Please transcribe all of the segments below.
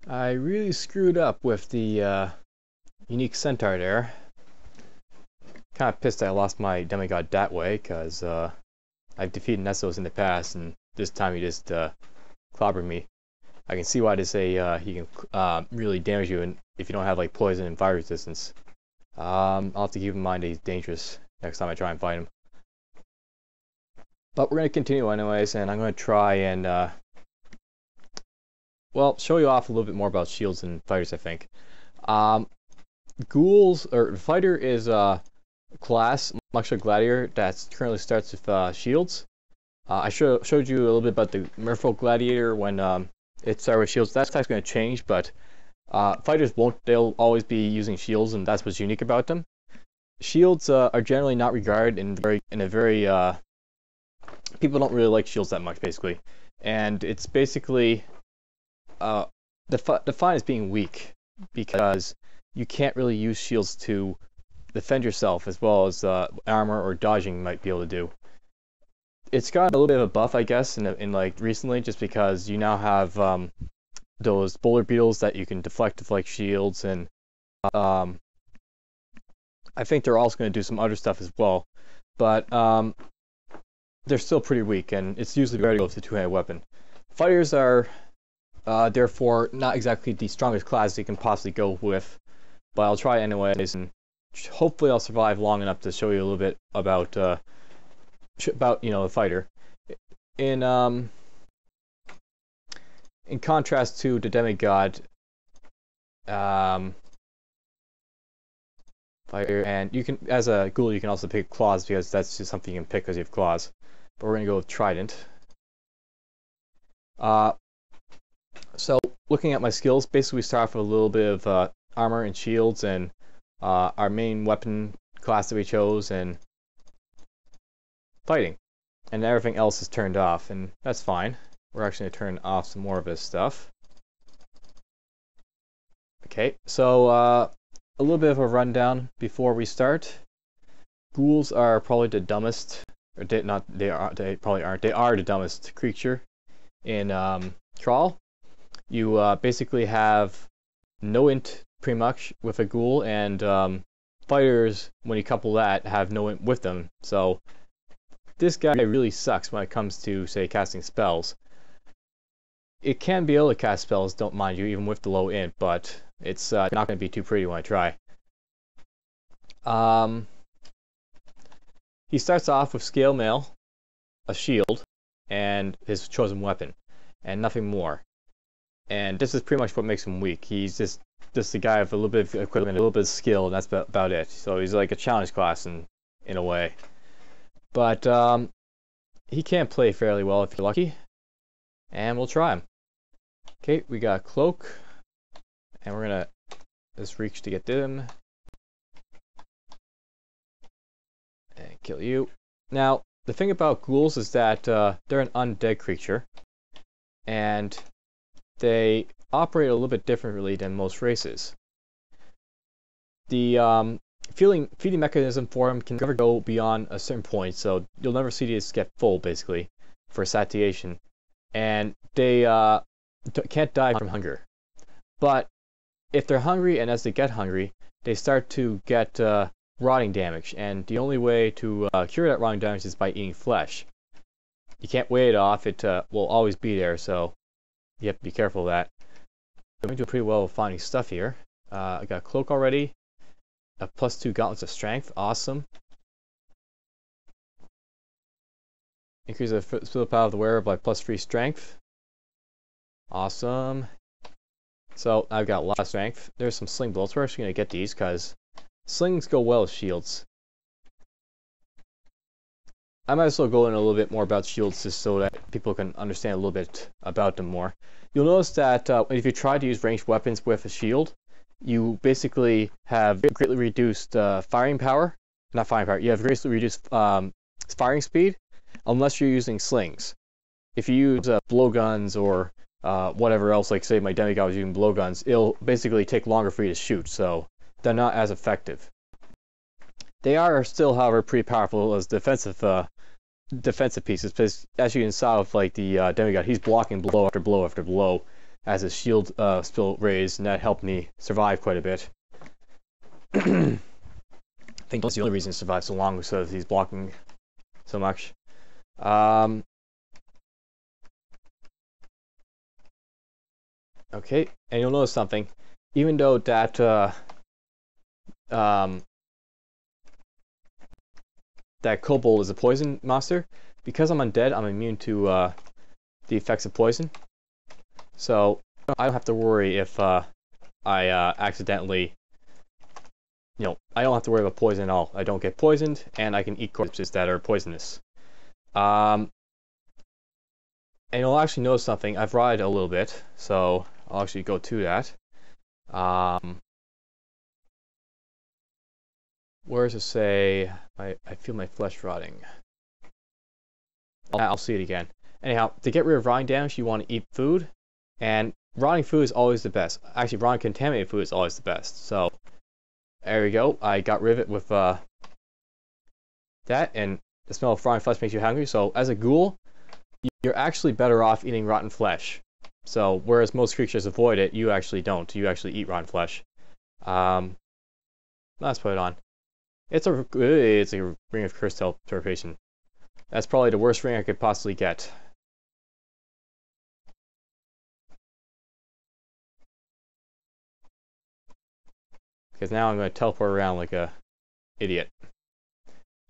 I really screwed up with the unique centaur there. Kind of pissed I lost my demigod that way, because I've defeated Nessos in the past, and this time he just clobbered me. I can see why they say he can really damage you if you don't have like poison and fire resistance. I'll have to keep in mind that he's dangerous next time I try and fight him. But we're going to continue anyways, and I'm going to try and well, show you off a little bit more about shields and fighters, I think. Ghouls, or fighter is a class, much like gladiator, that currently starts with shields. I showed you a little bit about the merfolk gladiator when it started with shields. That's going to change, but fighters won't. They'll always be using shields, and that's what's unique about them. Shields are generally not regarded in a very people don't really like shields that much, basically, and it's basically defined as being weak, because you can't really use shields to defend yourself as well as armor or dodging you might be able to do. It's got a little bit of a buff, I guess, in like recently, just because you now have those boulder beetles that you can deflect shields, and I think they're also going to do some other stuff as well, but they're still pretty weak, and it's usually better to go with a two-handed weapon. Fighters are therefore not exactly the strongest class you can possibly go with, but I'll try anyways, and hopefully I'll survive long enough to show you a little bit about the fighter. In contrast to the demigod fighter, and you can, as a ghoul, you can also pick claws, because that's just something you can pick because you have claws. But we're gonna go with trident. So looking at my skills, basically we start off with a little bit of armor and shields, and our main weapon class that we chose, and fighting, and everything else is turned off, and that's fine. We're actually going to turn off some more of this stuff. Okay, so a little bit of a rundown before we start. Ghouls are probably the dumbest, or they probably aren't. They are the dumbest creature in Thrall. You basically have no int pretty much with a ghoul, and fighters, when you couple that, have no int with them. So this guy really sucks when it comes to, say, casting spells. It can be able to cast spells, don't mind you, even with the low int, but it's not going to be too pretty when I try. He starts off with scale mail, a shield, and his chosen weapon, and nothing more. And this is pretty much what makes him weak. He's just a guy with a little bit of equipment, a little bit of skill, and that's about it. So he's like a challenge class in a way. But he can play fairly well if you're lucky, and we'll try him. Okay, we got a cloak, and we're gonna just reach to get him and kill you. Now, the thing about ghouls is that they're an undead creature, and they operate a little bit differently than most races. The feeding mechanism for them can never go beyond a certain point, so you'll never see these get full, basically, for satiation. And they can't die from hunger. But if they're hungry, and as they get hungry, they start to get rotting damage, and the only way to cure that rotting damage is by eating flesh. You can't weigh it off, it will always be there, so you have to be careful of that. I'm doing pretty well with finding stuff here. I got a cloak already. A +2 gauntlets of strength, awesome. Increase the physical power of the wearer by +3 strength. Awesome. So I've got a lot of strength. There's some sling bolts. We're actually going to get these because slings go well with shields. I might as well go in a little bit more about shields just so that people can understand a little bit about them more. You'll notice that if you try to use ranged weapons with a shield, you basically have greatly reduced firing power. Not firing power, you have greatly reduced firing speed unless you're using slings. If you use blowguns or whatever else, like say my demigod was using blowguns, it'll basically take longer for you to shoot, so they're not as effective. They are still, however, pretty powerful as defensive pieces, because as you can saw with like the demigod, he's blocking blow after blow after blow, as his shield still raised, and that helped me survive quite a bit. I think that's the only reason he survived so long, because he's blocking so much. Okay, and you'll notice something. Even though that that kobold is a poison monster, because I'm undead, I'm immune to the effects of poison. So I don't have to worry if I accidentally, I don't have to worry about poison at all. I don't get poisoned, and I can eat corpses that are poisonous. And you'll actually notice something. I've rotted a little bit, so I'll actually go to that. Where does it say, I feel my flesh rotting? I'll see it again. Anyhow, to get rid of rotting damage, you want to eat food, and rotting food is always the best. Actually, rotting contaminated food is always the best. So, there we go. I got rid of it with that, and the smell of rotting flesh makes you hungry. So, as a ghoul, you're actually better off eating rotten flesh. So, whereas most creatures avoid it, you actually don't. You actually eat rotten flesh. Let's put it on. It's a Ring of Teleportation. That's probably the worst ring I could possibly get. Because now I'm going to teleport around like a idiot.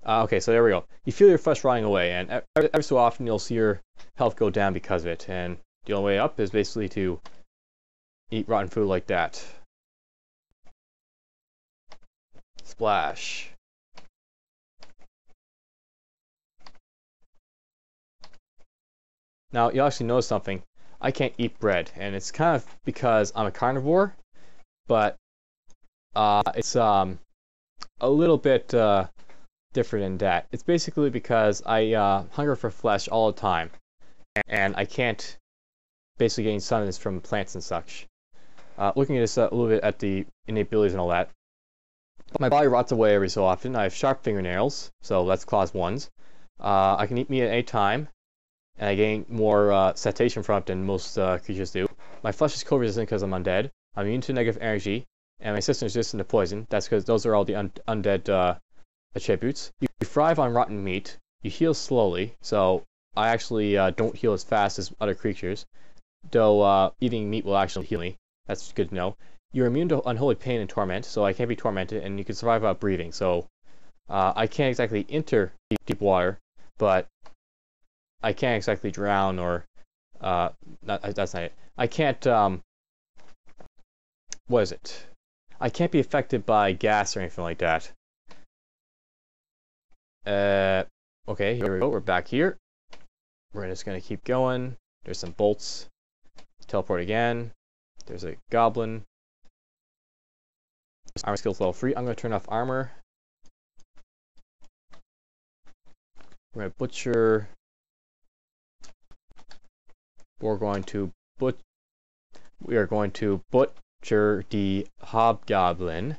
Okay, so there we go. You feel your flesh rotting away, and every so often you'll see your health go down because of it. And the only way up is basically to eat rotten food like that. Splash. Now, you'll actually notice something. I can't eat bread, and it's kind of because I'm a carnivore, but it's a little bit different in that. It's basically because I hunger for flesh all the time, and I can't basically gain sustenance from plants and such. Looking at this a little bit at the innate abilities and all that, my body rots away every so often. I have sharp fingernails, so that's class 1s. I can eat meat at any time, and I gain more satiation from it than most creatures do. My flesh is cold resistant because I'm undead. I'm immune to negative energy, and my system is resistant to poison. That's because those are all the undead attributes. You thrive on rotten meat. You heal slowly, so I actually don't heal as fast as other creatures, though eating meat will actually heal me. That's good to know. You're immune to unholy pain and torment, so I can't be tormented, and you can survive without breathing. So I can't exactly enter deep water, but I can't exactly drown or that's not it. I can't what is it? I can't be affected by gas or anything like that. Okay, here we go. We're back here. We're just gonna keep going. There's some bolts. Teleport again. There's a goblin. Armor skills level 3. I'm gonna turn off armor. We're gonna butcher. We are going to butcher the hobgoblin.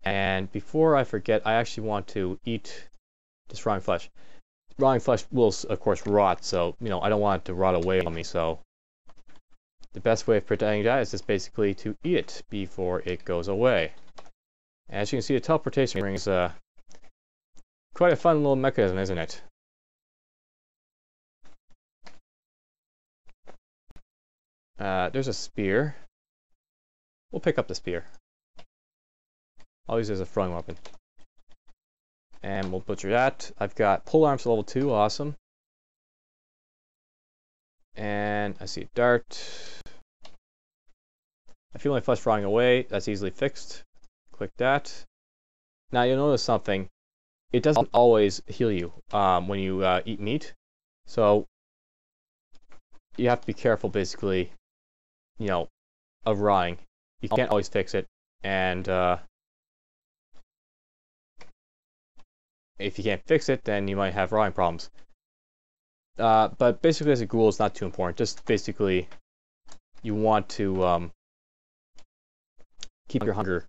And before I forget, I actually want to eat this rotting flesh. Rotting flesh will, of course, rot, so, I don't want it to rot away on me, so the best way of protecting that is just basically to eat it before it goes away. As you can see, the teleportation ring is quite a fun little mechanism, isn't it? There's a spear. We'll pick up the spear. I'll use it as a throwing weapon. And we'll butcher that. I've got Polearms level 2, awesome. And I see a dart. I feel my flesh rotting away. That's easily fixed. Click that. Now you'll notice something. It doesn't always heal you when you eat meat. So you have to be careful, basically, of rotting. You can't always fix it. And if you can't fix it, then you might have rotting problems. But basically, as a ghoul, it's not too important. Just basically, you want to keep your hunger.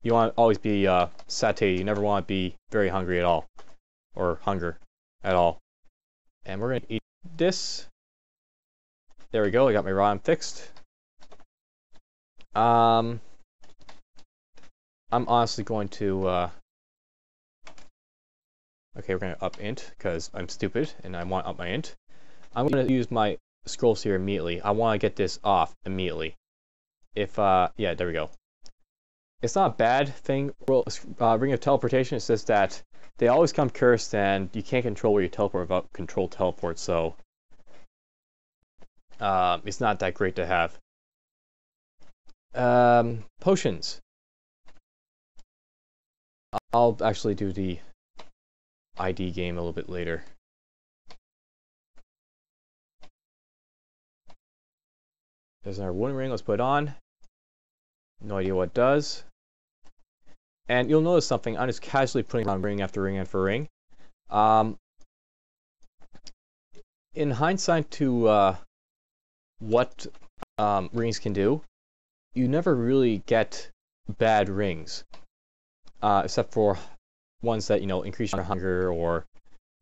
You want to always be satiated. You never want to be very hungry at all, or hunger at all. And we're going to eat this. There we go. I got my rotting fixed. I'm honestly going to, okay, we're going to up int, because I'm stupid, and I want to up my int. I'm going to use my scrolls here immediately. I want to get this off immediately. If, yeah, there we go. It's not a bad thing, Ring of Teleportation. It's just that they always come cursed, and you can't control where you teleport without control teleport, so it's not that great to have. Potions. I'll actually do the ID game a little bit later. There's our wooden ring. Let's put it on. No idea what it does. And you'll notice something. I'm just casually putting on ring after ring after ring. In hindsight to what rings can do, you never really get bad rings, except for ones that, you know, increase your hunger, or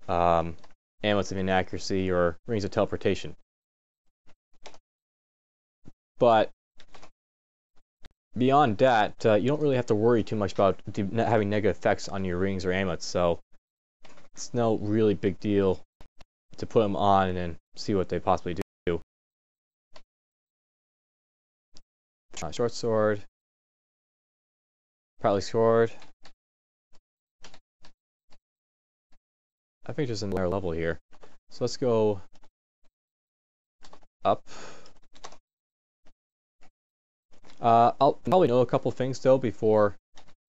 amulets of inaccuracy, or rings of teleportation. But beyond that, you don't really have to worry too much about having negative effects on your rings or amulets, so it's no really big deal to put them on and then see what they possibly do. Short sword, probably sword. I think there's a Lair level here, so let's go up. I'll probably know a couple things though before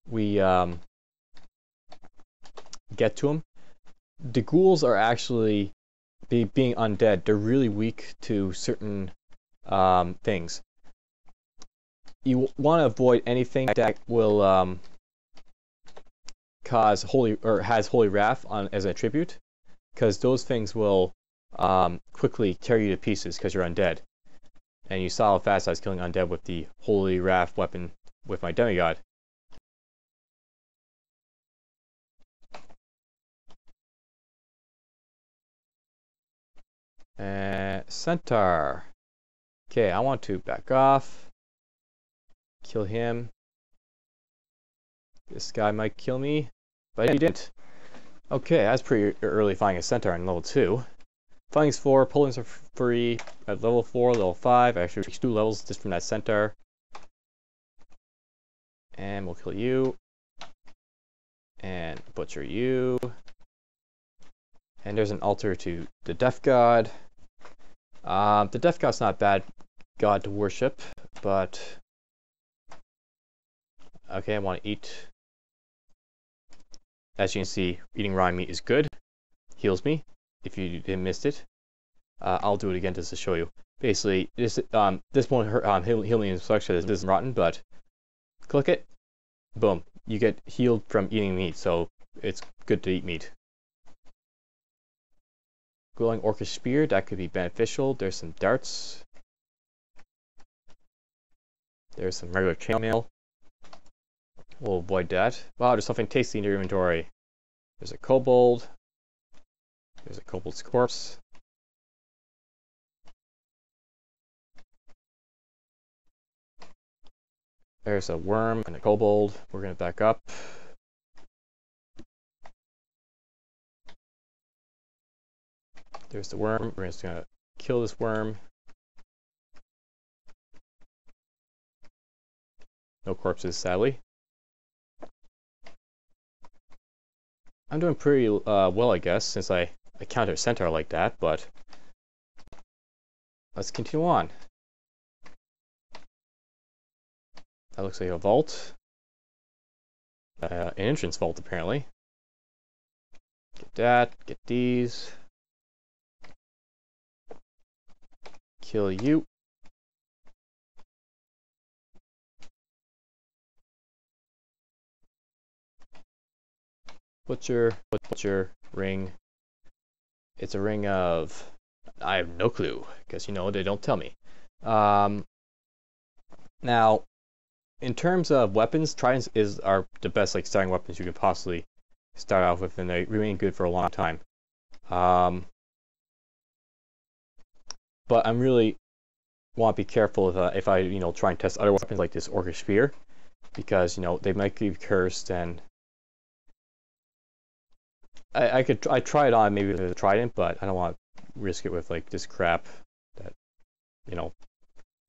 we get to them. The ghouls are actually, being undead, they're really weak to certain things. You want to avoid anything that will cause holy, or has holy wrath on as an attribute, because those things will quickly tear you to pieces because you're undead. And you saw how fast I was killing undead with the Holy Wrath weapon with my Demigod. Centaur. Okay, I want to back off. Kill him. This guy might kill me, but he didn't. Okay, that's pretty early finding a Centaur on level 2. Finding's 4, Polearms are free at level 4, level 5. I actually reached 2 levels just from that Centaur. And we'll kill you. And butcher you. And there's an altar to the Death God. The Death God's not a bad god to worship, but okay, I want to eat. As you can see, eating raw meat is good. Heals me. If you missed it, I'll do it again just to show you. Basically, this won't hurt, heal me in such that this isn't rotten, but click it, boom, you get healed from eating meat, so it's good to eat meat. Glowing Orcish Spear, that could be beneficial. There's some darts. There's some regular chainmail. We'll avoid that. Wow, there's something tasty in your inventory. There's a kobold. There's a kobold's corpse. There's a worm and a kobold. We're going to back up. There's the worm. We're just going to kill this worm. No corpses, sadly. I'm doing pretty well, I guess, since I counter Centaur like that, but let's continue on. That looks like a vault. An entrance vault, apparently. Get that, get these. Kill you. Butcher, ring. It's a ring of... I have no clue, because, you know, they don't tell me. Now, in terms of weapons, tridents are the best starting weapons you can possibly start off with, and they remain good for a long time. But I'm really want to be careful if I try and test other weapons like this Orcish Spear, because they might be cursed, and I try it on maybe with a trident, but I don't want to risk it with like this crap that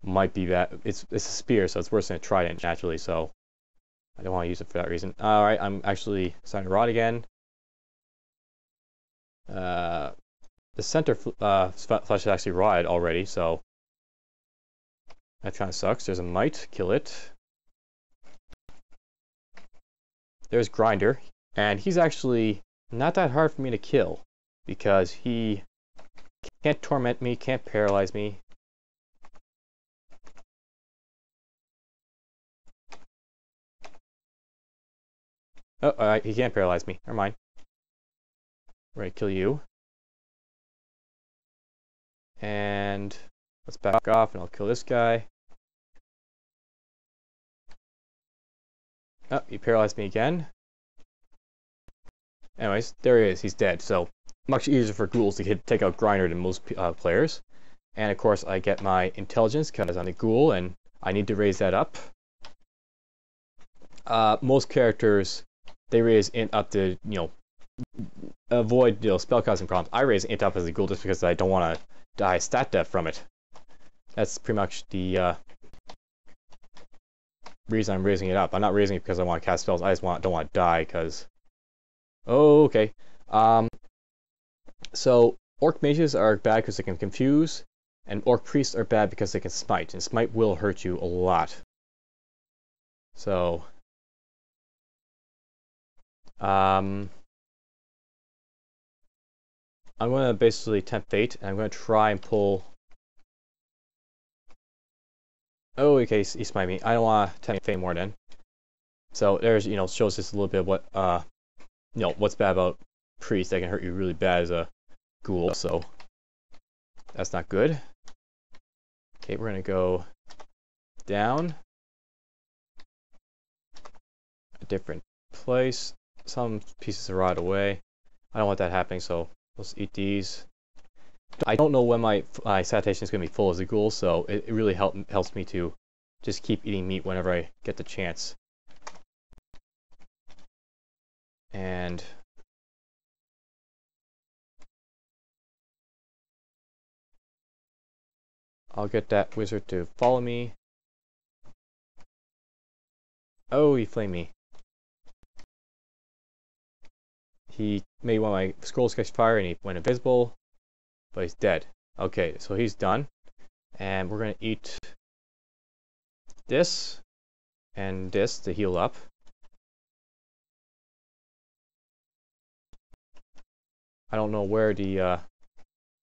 might be bad. It's a spear, so it's worse than a trident naturally, so I don't want to use it for that reason. Alright, I'm actually starting to rot again. The center flesh is actually rotted already, so that kind of sucks. There's a mite, kill it. There's Grinder, and he's actually not that hard for me to kill, because he can't torment me, can't paralyze me. Oh, alright, he can't paralyze me. Never mind. We're gonna kill you. And let's back off, and I'll kill this guy. Oh, he paralyzed me again. Anyways, there he is. He's dead. So much easier for ghouls to take out Grinder than most players. And of course, I get my intelligence because I'm a ghoul, and I need to raise that up. Most characters, they raise int up to avoid spellcasting problems. I raise int up as a ghoul just because I don't want to die stat death from it. That's pretty much the reason I'm raising it up. I'm not raising it because I want to cast spells. I just don't want to die because. Oh, okay. So Orc mages are bad because they can confuse, and Orc Priests are bad because they can smite, and smite will hurt you a lot. So I'm going to basically tempt fate, and I'm going to try and pull. Oh, okay, he smite me. I don't want to tempt fate more then. So there's, shows us a little bit of what, what's bad about priests. They can hurt you really bad as a ghoul, so that's not good. Okay, we're going to go down a different place. Some pieces are rotted away. I don't want that happening, so let's eat these. I don't know when my sanitation is going to be full as a ghoul, so it really helps me to just keep eating meat whenever I get the chance. And I'll get that wizard to follow me. Oh, he flamed me. He made one of my scrolls catch fire and he went invisible, but he's dead. Okay, so he's done. And we're going to eat this and this to heal up. I don't know where the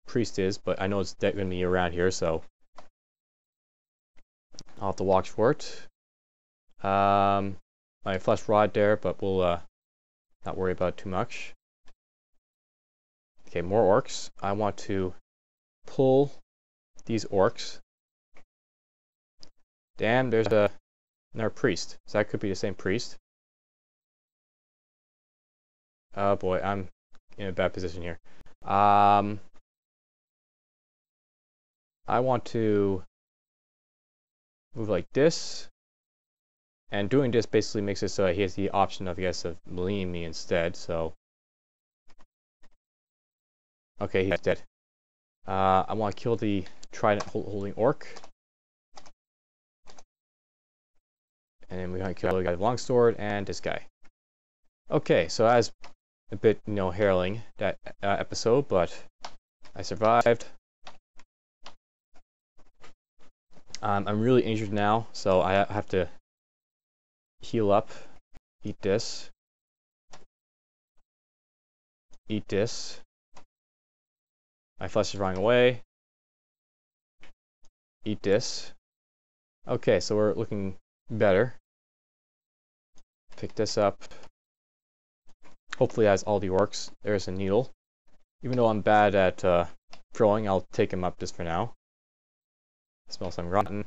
priest is, but I know it's going to be around here, so I'll have to watch for it. My flesh rod there, but we'll not worry about it too much. Okay, more orcs. I want to pull these orcs. Damn, there's another priest. So that could be the same priest. Oh boy, I'm in a bad position here. I want to move like this. And doing this basically makes it so he has the option of, I guess, of meleeing me instead, so. Okay, he's dead. I want to kill the trident holding orc. And then we're going to kill the guy with the longsword and this guy. Okay, so that was a bit, harrowing, that episode, but I survived. I'm really injured now, so I have to heal up. Eat this. Eat this. My flesh is running away. Eat this. Okay, so we're looking better. Pick this up. Hopefully it has all the orcs. There's a needle. Even though I'm bad at throwing, I'll take him up just for now. Smell some rotten.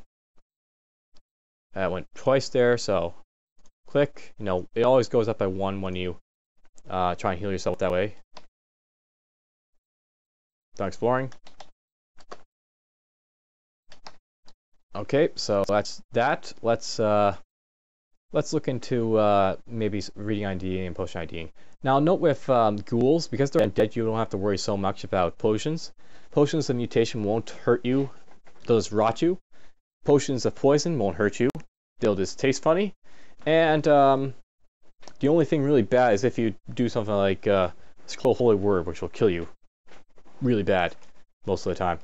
That went twice there, so click. It always goes up by 1 when you try and heal yourself that way. Done exploring. Okay, so that's that. Let's look into maybe reading ID and potion IDing. Now note with ghouls, because they're undead, you don't have to worry so much about potions. Potions of mutation won't hurt you, they'll just rot you. Potions of poison won't hurt you, they'll just taste funny. And the only thing really bad is if you do something like scroll Holy Word, which will kill you really bad most of the time.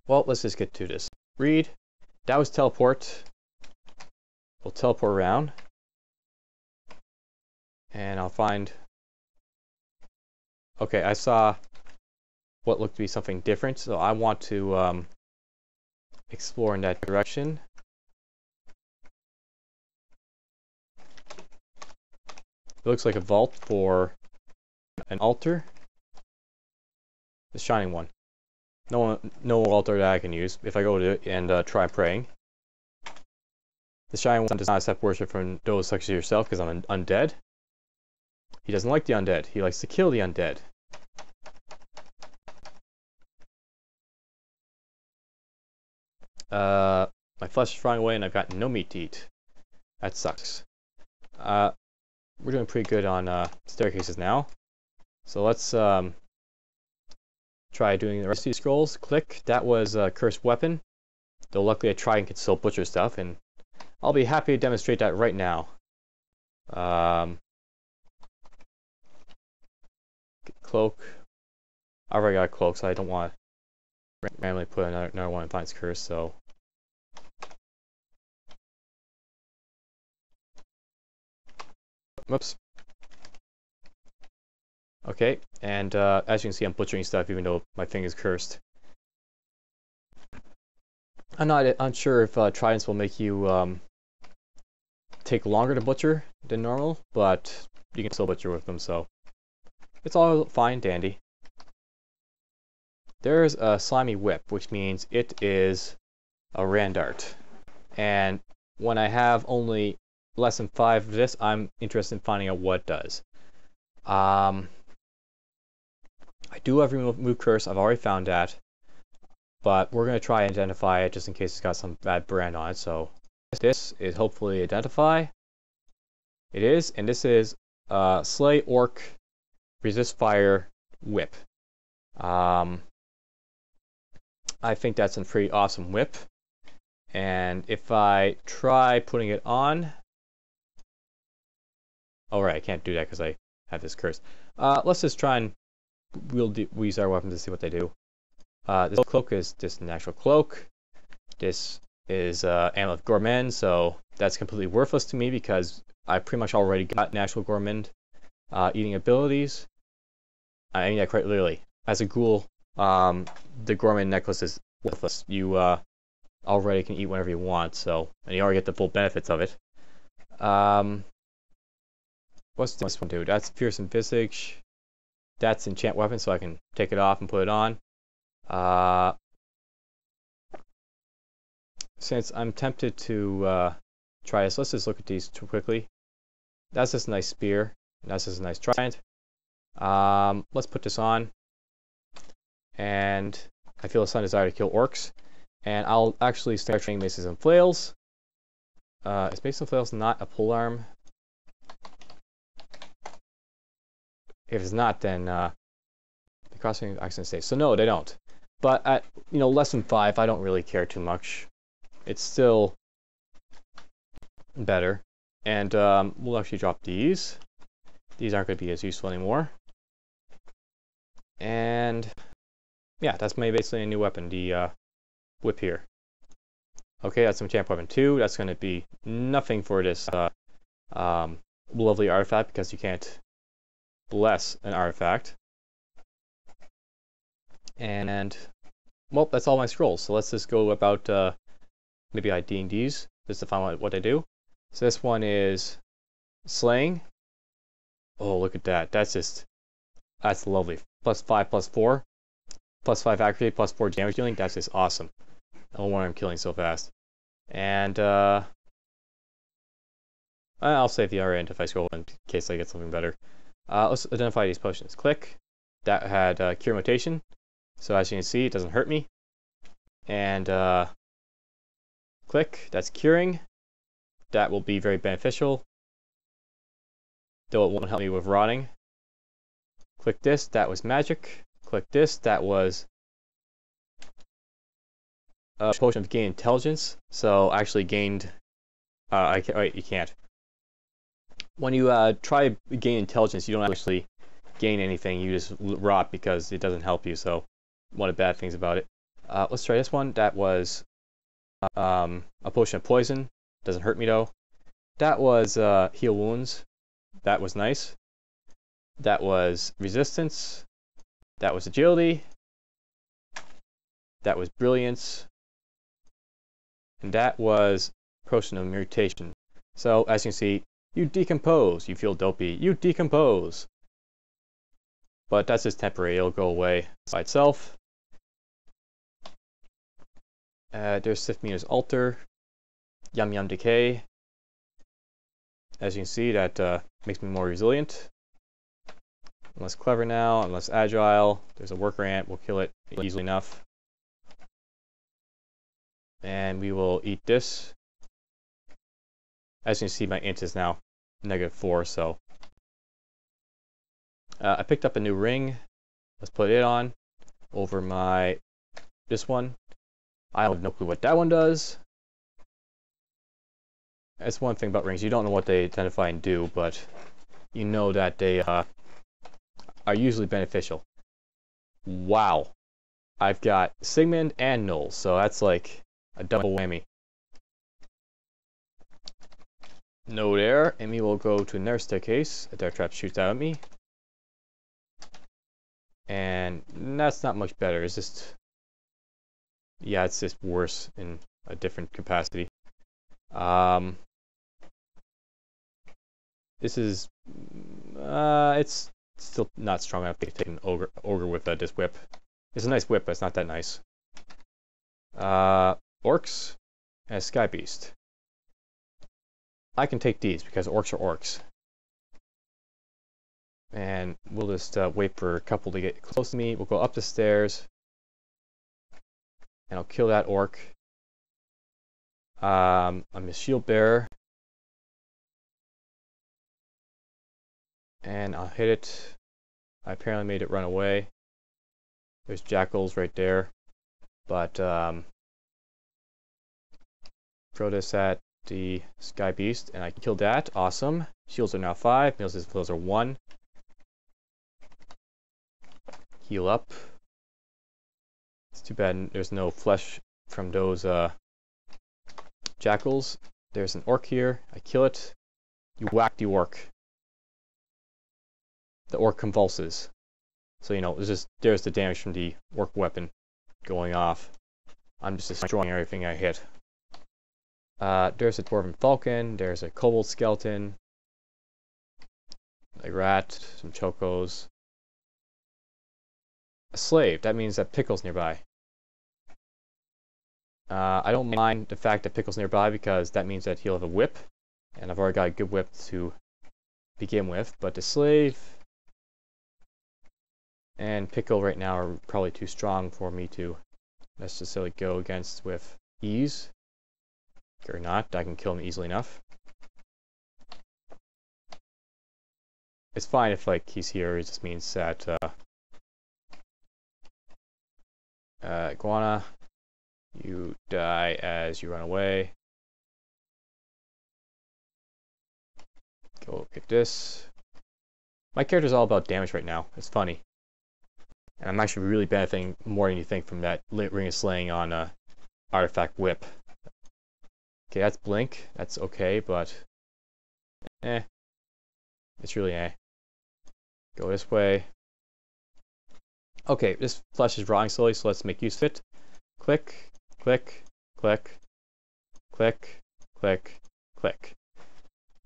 Well, let's just get to this. Read. That was teleport. We'll teleport around. And I'll find... Okay, I saw what looked to be something different, so I want to explore in that direction. It looks like a vault for an altar. The shining one. No altar that I can use if I go to it and try praying. The shining one does not accept worship from those such as yourself because I'm undead. He doesn't like the undead. He likes to kill the undead. My flesh is frying away and I've got no meat to eat. That sucks. We're doing pretty good on staircases now. So let's try doing the rest of these scrolls. Click. That was a cursed weapon. Though luckily I try and can still butcher stuff, and I'll be happy to demonstrate that right now. Cloak. I already got a cloak, so I don't want to randomly put another one and find its curse, so... Whoops. Okay, and as you can see, I'm butchering stuff even though my thing is cursed. I'm not unsure if tridents will make you take longer to butcher than normal, but you can still butcher with them, so it's all fine, dandy. There's a slimy whip, which means it is a randart. And when I have only less than 5 of this, I'm interested in finding out what it does. I do have remove curse. I've already found that, but we're going to try and identify it just in case it's got some bad brand on it. So this is hopefully identify. It is, and this is Slay Orc Resist Fire Whip. I think that's a pretty awesome whip. And if I try putting it on, oh right, I can't do that because I have this curse. Let's just try and we'll use our weapons to see what they do. This cloak is just an actual cloak. This is Amulet of Gourmand, so that's completely worthless to me because I pretty much already got natural Gourmand eating abilities. I mean that quite literally. As a ghoul, the Gourmand necklace is worthless. You already can eat whenever you want, so and you already get the full benefits of it. What's this one do? That's Fearsome Visage. That's enchant weapon, so I can take it off and put it on. Since I'm tempted to try this, let's just look at these too quickly. That's just a nice spear. That's just a nice trident. Let's put this on. And I feel a sudden desire to kill orcs. And I'll actually start training Maces and Flails. Is Maces and Flails not a polearm? If it's not, then the crossing accent stays. So no, they don't. But at less than 5, I don't really care too much. It's still better. And we'll actually drop these. These aren't going to be as useful anymore. And yeah, that's basically a new weapon, the whip here. Okay, that's some enchant weapon 2. That's going to be nothing for this lovely artifact because you can't bless an artifact. And well, that's all my scrolls. So let's just go about maybe IDing these just to find out what they do. So this one is slaying. Oh, look at that. That's lovely. +5, +4, +5 accuracy, +4 damage dealing. That's just awesome. No wonder I'm killing so fast. And I'll save the RA if I scroll in case I get something better. Let's identify these potions. Click. That had Cure Mutation. So as you can see, it doesn't hurt me. And click, that's curing. That will be very beneficial, though it won't help me with rotting. Click this, that was magic. Click this, that was a potion of gain intelligence. So I actually gained, I can't, wait, you can't. When you try gain intelligence, you don't actually gain anything, you just rot because it doesn't help you, so one of the bad things about it. Let's try this one. That was a potion of poison. Doesn't hurt me though. That was heal wounds. That was nice. That was resistance. That was agility. That was brilliance. And that was potion of mutation. So as you can see, you decompose. You feel dopey. You decompose. But that's just temporary. It'll go away by itself. There's Sith Meter's Altar. Yum Yum Decay. As you can see, that makes me more resilient. I'm less clever now. I'm less agile. There's a worker ant. We'll kill it easily enough. And we will eat this. As you can see, my int is now -4, so I picked up a new ring. Let's put it on over this one. I have no clue what that one does. That's one thing about rings. You don't know what they identify and do, but you know that they are usually beneficial. Wow. I've got Sigmund and Null, so that's like a double whammy. No there, and we will go to another staircase. A dart trap shoots out at me. And that's not much better. It's just, yeah, it's just worse in a different capacity. This is, it's still not strong enough to take an ogre with this whip. It's a nice whip, but it's not that nice. Orcs and a sky beast. I can take these because orcs are orcs. And we'll just wait for a couple to get close to me. We'll go up the stairs. And I'll kill that orc. I'm a shield bearer. And I'll hit it. I apparently made it run away. There's jackals right there. But throw this at the sky beast, and I killed that. Awesome. Shields are now 5. Those are 1. Heal up. It's too bad there's no flesh from those jackals. There's an orc here. I kill it. You whack the orc. The orc convulses. So, you know, there's the damage from the orc weapon going off. I'm just destroying everything I hit. There's a dwarven falcon. There's a kobold skeleton. A rat. Some chocos. A slave. That means that Pikel's nearby. I don't mind the fact that Pikel's nearby because that means that he'll have a whip. And I've already got a good whip to begin with. But the slave and Pikel right now are probably too strong for me to necessarily go against with ease. Or not, I can kill him easily enough. It's fine if like he's here, it just means that Iguana, you die as you run away. Go get this. My character's all about damage right now. It's funny. And I'm actually really benefiting more than you think from that Ring of Slaying on Artifact Whip. Okay, that's Blink. That's okay, but it's really Go this way. Okay, this flesh is rotting slowly, so let's make use of it. Click, click, click, click, click, click.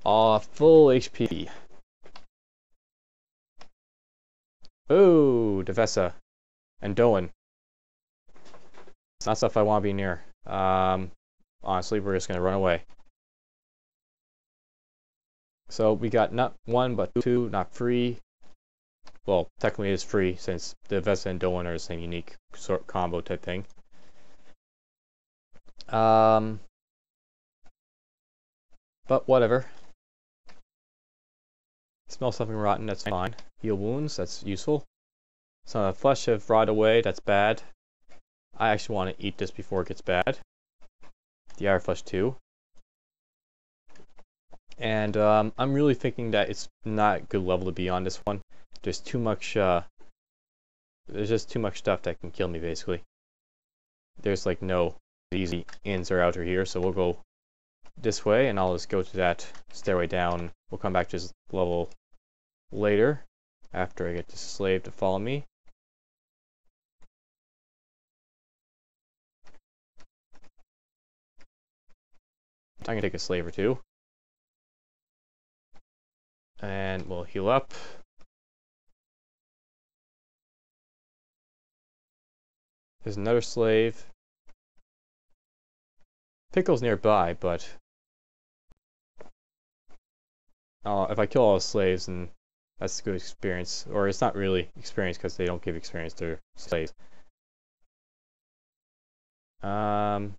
Full HP. Oh, Duvessa and Dowan. It's not stuff I want to be near. Honestly, we're just going to run away. So we got not 1, but 2, not free. Well, technically it's free since the Duvessa and Dowan are the same unique sort combo type thing. But whatever. Smell something rotten, that's fine. Heal wounds, that's useful. Some of the flesh have rotted away, that's bad. I actually want to eat this before it gets bad. The iron flesh too. And I'm really thinking that it's not a good level to be on this one. There's too much, there's just too much stuff that can kill me basically. There's like no easy ins or outs here, so we'll go this way and I'll just go to that stairway down. We'll come back to this level later after I get the slave to follow me. I'm gonna take a slave or two. And we'll heal up. There's another slave. Pikel's nearby, but if I kill all the slaves, then that's a good experience. Or it's not really experience because they don't give experience to slaves. You know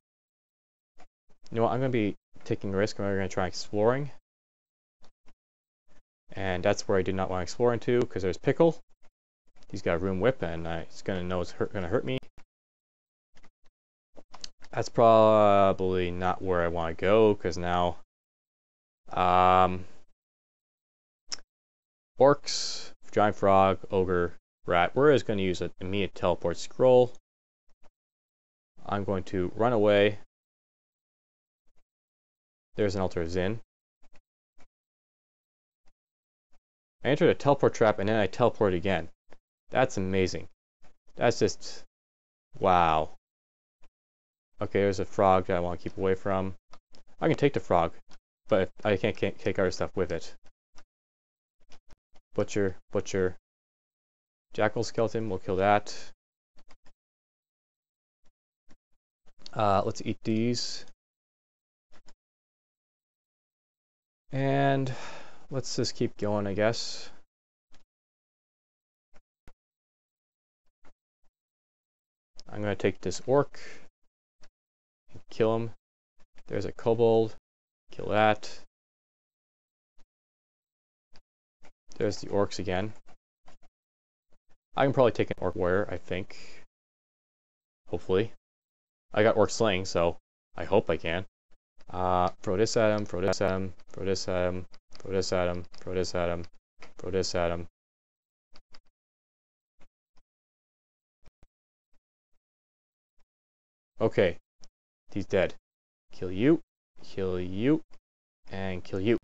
what? I'm going to be taking a risk. I'm going to try exploring. And that's where I did not want to explore into because there's Pikel. He's got a room whip and he's going to know it's going to hurt me. That's probably not where I want to go because now orcs, giant frog, ogre, rat. We're just going to use an immediate teleport scroll. I'm going to run away. There's an altar of Zin. I entered a teleport trap and then I teleport again. That's amazing. That's just wow. Okay, there's a frog that I want to keep away from. I can take the frog, but I can't take other stuff with it. Butcher, butcher. Jackal skeleton, we'll kill that. Let's eat these. And let's just keep going, I guess. I'm going to take this orc and kill him. There's a kobold. Kill that. There's the orcs again. I can probably take an orc warrior, I think. Hopefully. I got orc slaying, so I hope I can. Throw this at him, throw this at him, throw this at him, throw this at him, throw this at him, throw this at him. Okay. He's dead. Kill you, and kill you.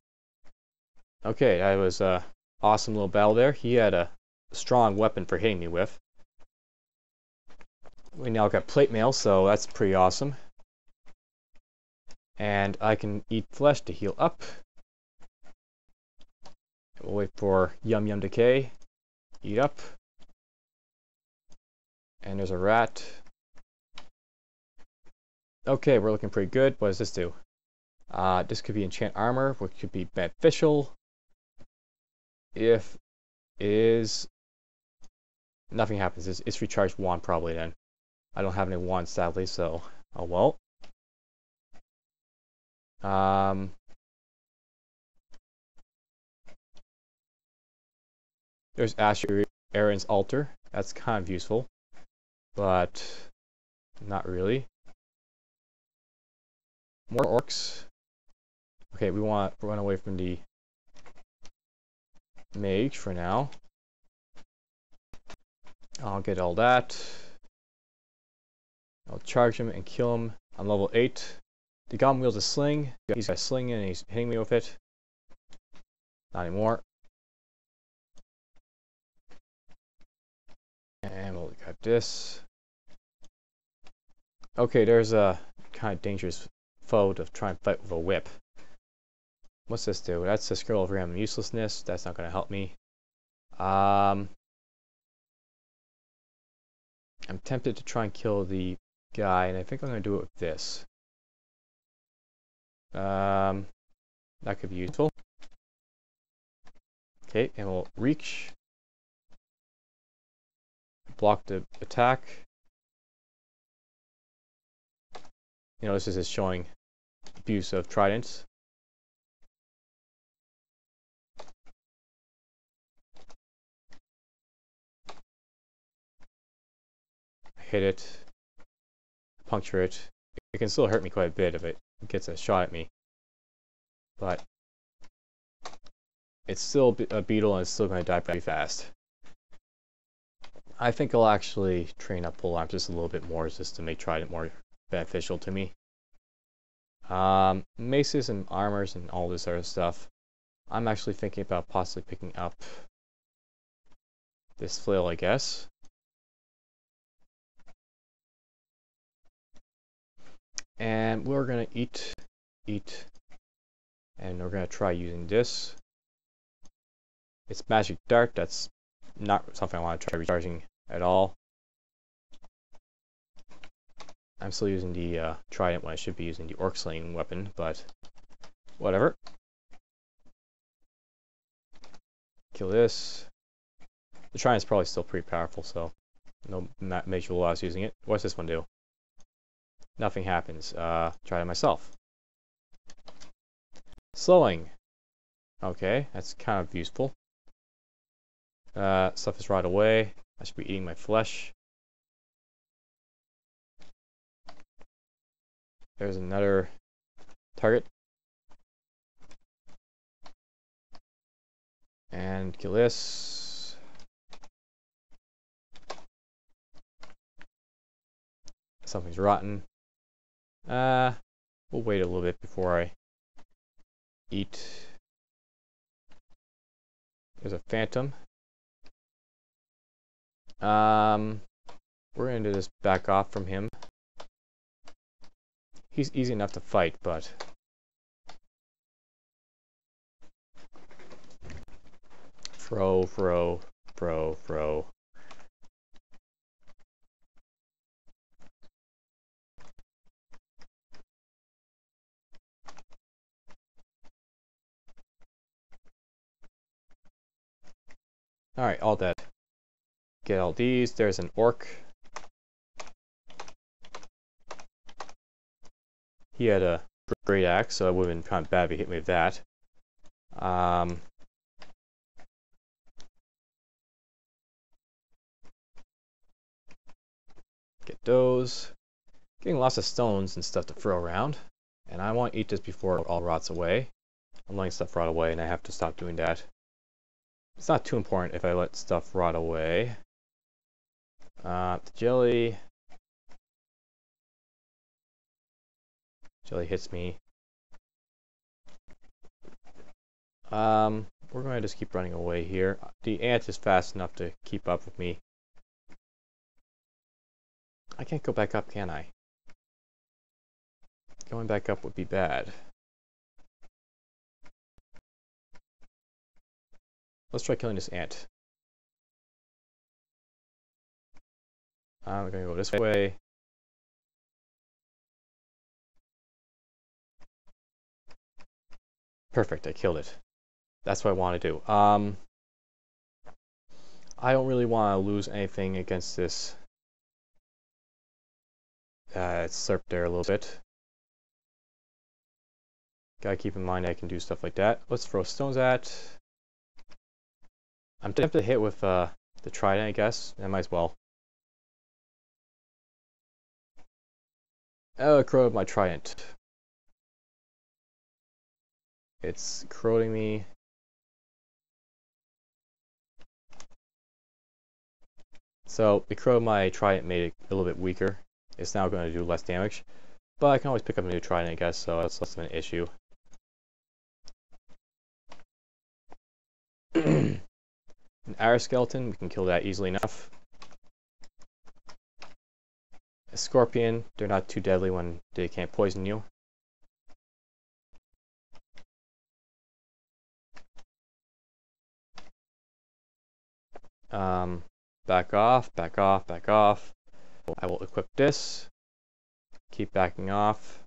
Okay, that was a awesome little battle there. He had a strong weapon for hitting me with. We now got plate mail, so that's pretty awesome. And I can eat flesh to heal up. We'll wait for Yum Yum Decay. Eat up. And there's a rat. Okay, we're looking pretty good. What does this do? This could be enchant armor, which could be beneficial. If is nothing happens, it's recharged wand probably then. I don't have any wands sadly, so oh well. There's Asher Aaron's altar. That's kind of useful, but not really. More orcs. Okay, we want to run away from the mage for now. I'll get all that. I'll charge him and kill him. I'm level 8. The goblin wields a sling. He's got a sling and he's hitting me with it. Not anymore. And we'll cut this. Okay, there's a kind of dangerous foe to try and fight with a whip. What's this do? That's a scroll of random uselessness. That's not going to help me. I'm tempted to try and kill the guy, and I think I'm going to do it with this. That could be useful. Okay, and we'll reach. Block the attack. You know, this is just showing abuse of tridents. Hit it, puncture it. It can still hurt me quite a bit if it gets a shot at me, but it's still a beetle and it's still going to die pretty fast. I think I'll actually train up Polearms just a little bit more just to make trident more beneficial to me. Maces and armors and all this other stuff. I'm actually thinking about possibly picking up this flail, I guess. And we're gonna eat, and we're gonna try using this. It's magic dart. That's not something I want to try recharging at all. I'm still using the trident when I should be using the orc slaying weapon, but whatever. Kill this. The trident's probably still pretty powerful, so no major loss using it. What's this one do? Nothing happens. Try it myself. Slowing. Okay, that's kind of useful. Stuff is right away. I should be eating my flesh. There's another target. And kill this. Something's rotten. We'll wait a little bit before I eat. There's a phantom. We're gonna just back off from him. He's easy enough to fight, but throw. Alright, all dead. Get all these. There's an orc. He had a great axe, so it would have been kind of bad if he hit me with that. Get those. Getting lots of stones and stuff to throw around. And I want to eat this before it all rots away. I'm letting stuff rot away, and I have to stop doing that. It's not too important if I let stuff rot away. The jelly. Jelly hits me. We're going to just keep running away here. The ant is fast enough to keep up with me. I can't go back up, can I? Going back up would be bad. Let's try killing this ant. I'm going to go this way. Perfect, I killed it. That's what I want to do. I don't really want to lose anything against this. It's slurped there a little bit. Gotta keep in mind I can do stuff like that. Let's throw stones at. I'm tempted to hit with the trident, I guess. I might as well. Oh, I corroded my trident. It's corroding me. So, the corrode my trident made it a little bit weaker. It's now going to do less damage. But I can always pick up a new trident, I guess, so that's less of an issue. An arrow skeleton, we can kill that easily enough. A scorpion, they're not too deadly when they can't poison you. Back off, back off, back off. I will equip this. Keep backing off.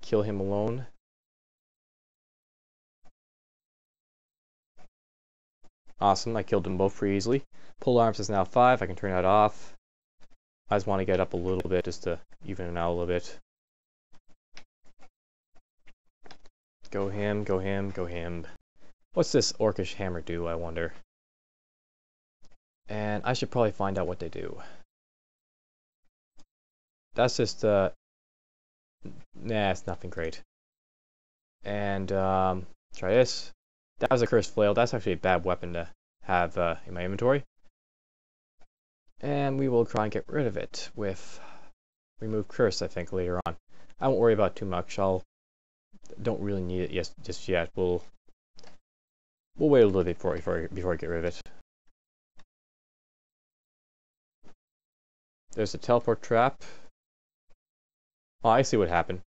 Kill him alone. Awesome, I killed them both pretty easily. Polearms is now 5, I can turn that off. I just want to get up a little bit just to even it out a little bit. Go him, go him, go him. What's this orcish hammer do, I wonder? And I should probably find out what they do. That's just, nah, it's nothing great. And, try this. That was a cursed flail. That's actually a bad weapon to have in my inventory. And we will try and get rid of it with remove curse, I think, later on. I won't worry about too much. Don't really need it just yet. We'll wait a little bit before I get rid of it. There's a teleport trap. Oh, I see what happened.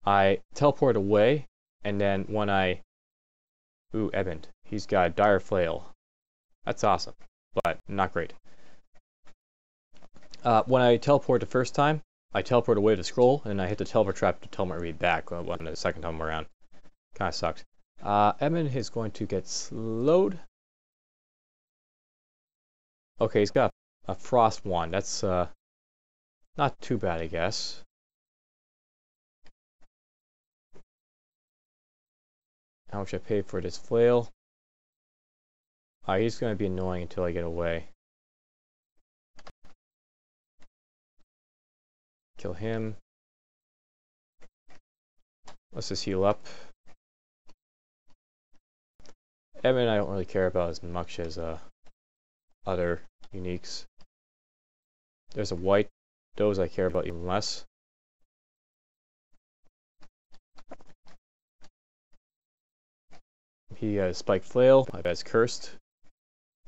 I teleport away, and then when I... Ooh, Edmund. He's got a dire flail. That's awesome, but not great. When I teleport the first time, I teleport away to scroll, and I hit the teleport trap to teleport me back when the second time around. Kind of sucked. Edmund is going to get slowed. Okay, he's got a frost wand. That's not too bad, I guess. How much I paid for this flail? He's going to be annoying until I get away. Kill him. Let's just heal up. Edmund I don't really care about as much as other uniques. There's a white. Those I care about even less. He got a spike flail. I bet it's cursed.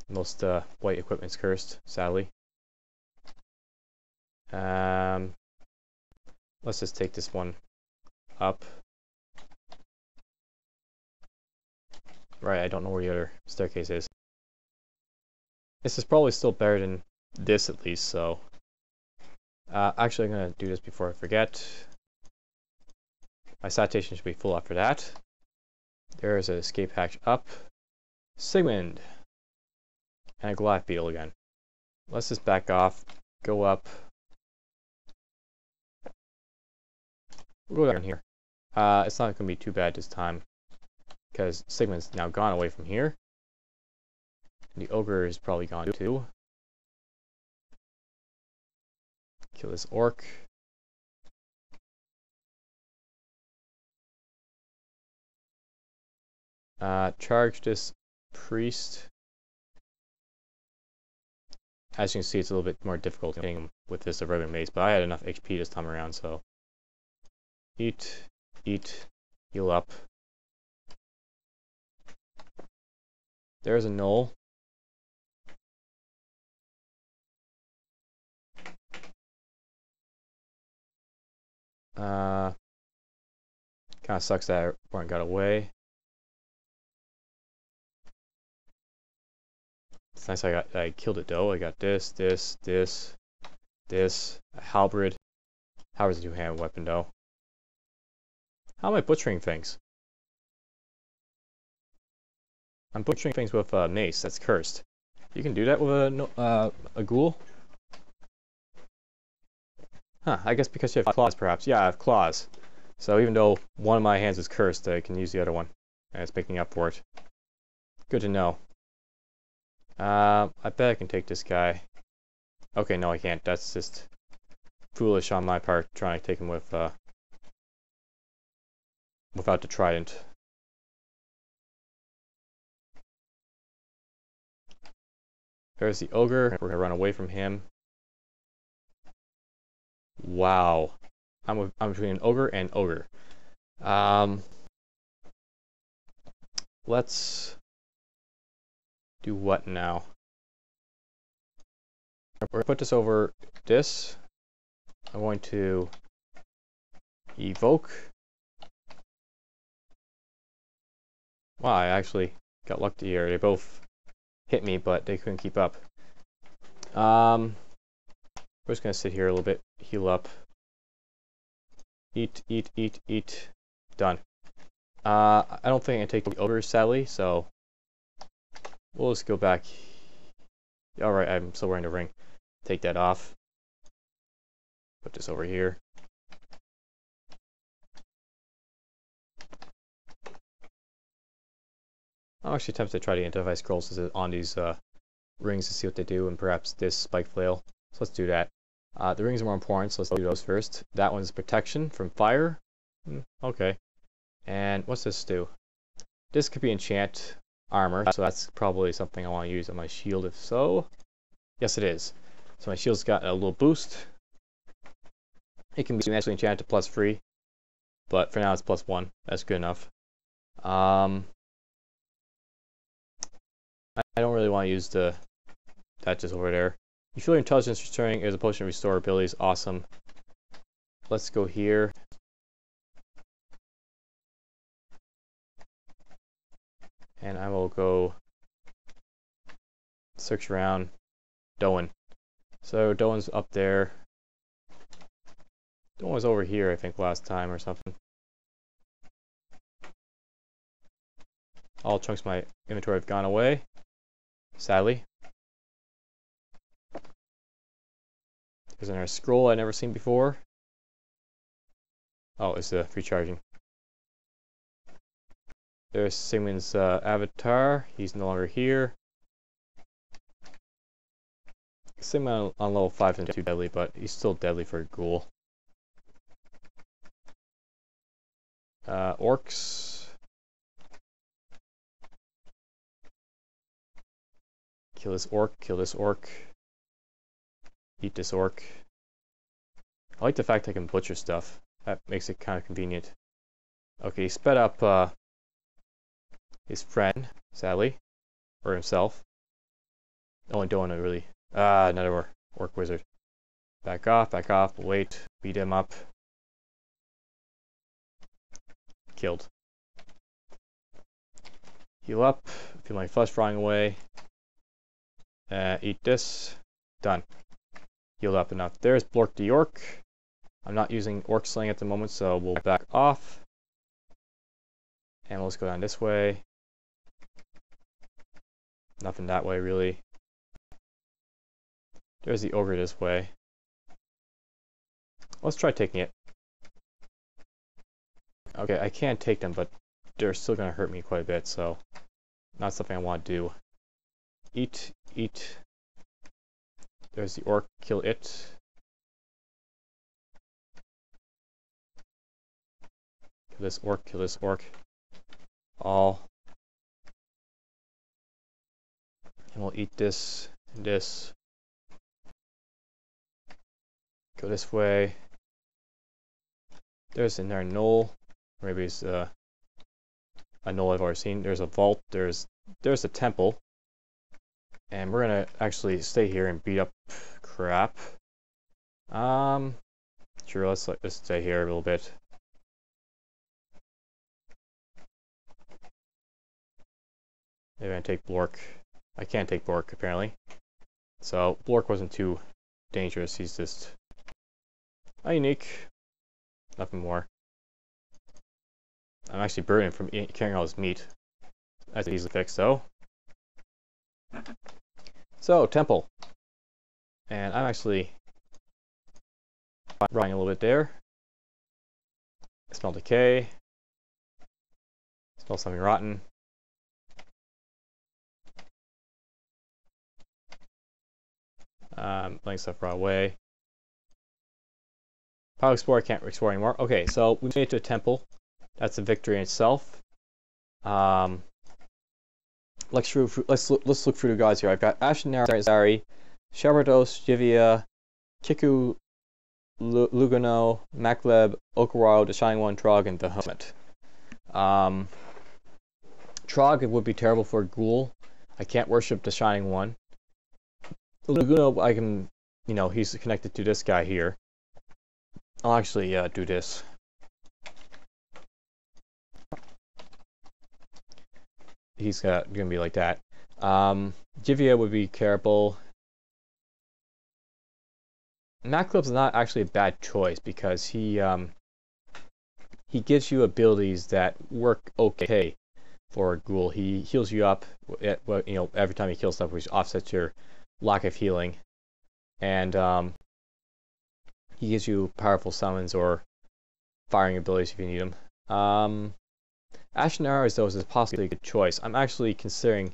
Most white equipment's cursed, sadly. Let's just take this one up. Right, I don't know where the other staircase is. This is probably still better than this at least, so... actually, I'm going to do this before I forget. My citation should be full after that. There's an escape hatch up. Sigmund! And a Goliath beetle again. Let's just back off, go up. We'll go down here. It's not going to be too bad this time, because Sigmund's now gone away from here. The Ogre is probably gone too. Kill this Orc. Charge this Priest. As you can see, it's a little bit more difficult hitting him with this regular mace, but I had enough HP this time around, so... Eat, heal up. There's a Knoll. Kind of sucks that Warren got away. It's nice I killed it though. I got this, a halberd. Halberd's a two-handed weapon though. How am I butchering things? I'm butchering things with a mace. That's cursed. You can do that with a ghoul? Huh, I guess because you have claws perhaps. Yeah, I have claws. So even though one of my hands is cursed, I can use the other one. And it's making up for it. Good to know. I bet I can take this guy. Okay, no I can't. That's just foolish on my part, trying to take him with, without the trident. There's the Ogre. We're gonna run away from him. Wow. I'm between an Ogre and Ogre. Let's do what now? We're going to put this over this. I'm going to evoke. Wow, I actually got lucky here. They both hit me, but they couldn't keep up. We're just going to sit here a little bit, heal up. Eat. Done. I don't think I can take the ogres, sadly, so We'll just go back. Alright, I'm still wearing the ring. Take that off. Put this over here. I'm actually tempted to try to identify scrolls on these rings to see what they do, and perhaps this spike flail. So let's do that. The rings are more important, so let's do those first. That one's protection from fire. Okay. And what's this do? This could be enchant armor, so that's probably something I want to use on my shield. If so, yes it is. So my shield's got a little boost. It can be naturally enchanted plus 3, but for now it's plus 1. That's good enough. I don't really want to use that just over there. You feel your intelligence returning as a potion to restore abilities. Awesome. Let's go here. And I will go search around Dowan. So Dowan's up there. Dowan was over here, I think, last time or something. All chunks of my inventory have gone away, sadly. There's another scroll I've never seen before. Oh, it's the recharging. There's Sigmund's avatar. He's no longer here. Sigmund on level 5 isn't too deadly, but he's still deadly for a ghoul. Orcs. Kill this orc, kill this orc. Eat this orc. I like the fact I can butcher stuff. That makes it kind of convenient. Okay, he sped up his friend, sadly. Or himself. Only don't want to really... another orc wizard. Back off, wait, beat him up. Killed. Heal up, feel my flesh frying away. Eat this. Done. Healed up enough. There's Blork the Orc. I'm not using Orc Sling at the moment, so we'll back off. And let's go down this way. Nothing that way, really. There's the Ogre this way. Let's try taking it. Okay, I can take them, but they're still going to hurt me quite a bit, so not something I want to do. Eat. There's the orc, kill it. Kill this orc. All. And we'll eat this and this. Go this way. There's another knoll. Maybe it's a knoll I've already seen. There's a vault. There's a temple. And we're gonna actually stay here and beat up crap. Sure, let's stay here a little bit. Maybe I can take Blork. I can't take Blork, apparently. So, Blork wasn't too dangerous. He's just a unique. Nothing more. I'm actually burning from carrying all this meat. That's easily fixed, though. So, temple. And I'm actually rotting a little bit there. I smell decay. Smell something rotten. Letting stuff rot away. Pile explore, I can't explore anymore. Okay, so we made it to a temple. That's a victory in itself. Let's look through the gods here. I've got Ashenzari, Shabardos, Jivia, Kiku, Lugano, Makleb, Okarao, the Shining One, Trog, and the Hermit. Trog would be terrible for a ghoul. I can't worship the Shining One. Lugano, I can, he's connected to this guy here. I'll actually do this. He's gonna be like that. Jivia would be terrible. Makleb's not actually a bad choice because he gives you abilities that work okay. for Ghoul. He heals you up, every time you kill stuff, which offsets your lack of healing, and he gives you powerful summons or firing abilities if you need them. Ashenzari, though, is possibly a good choice. I'm actually considering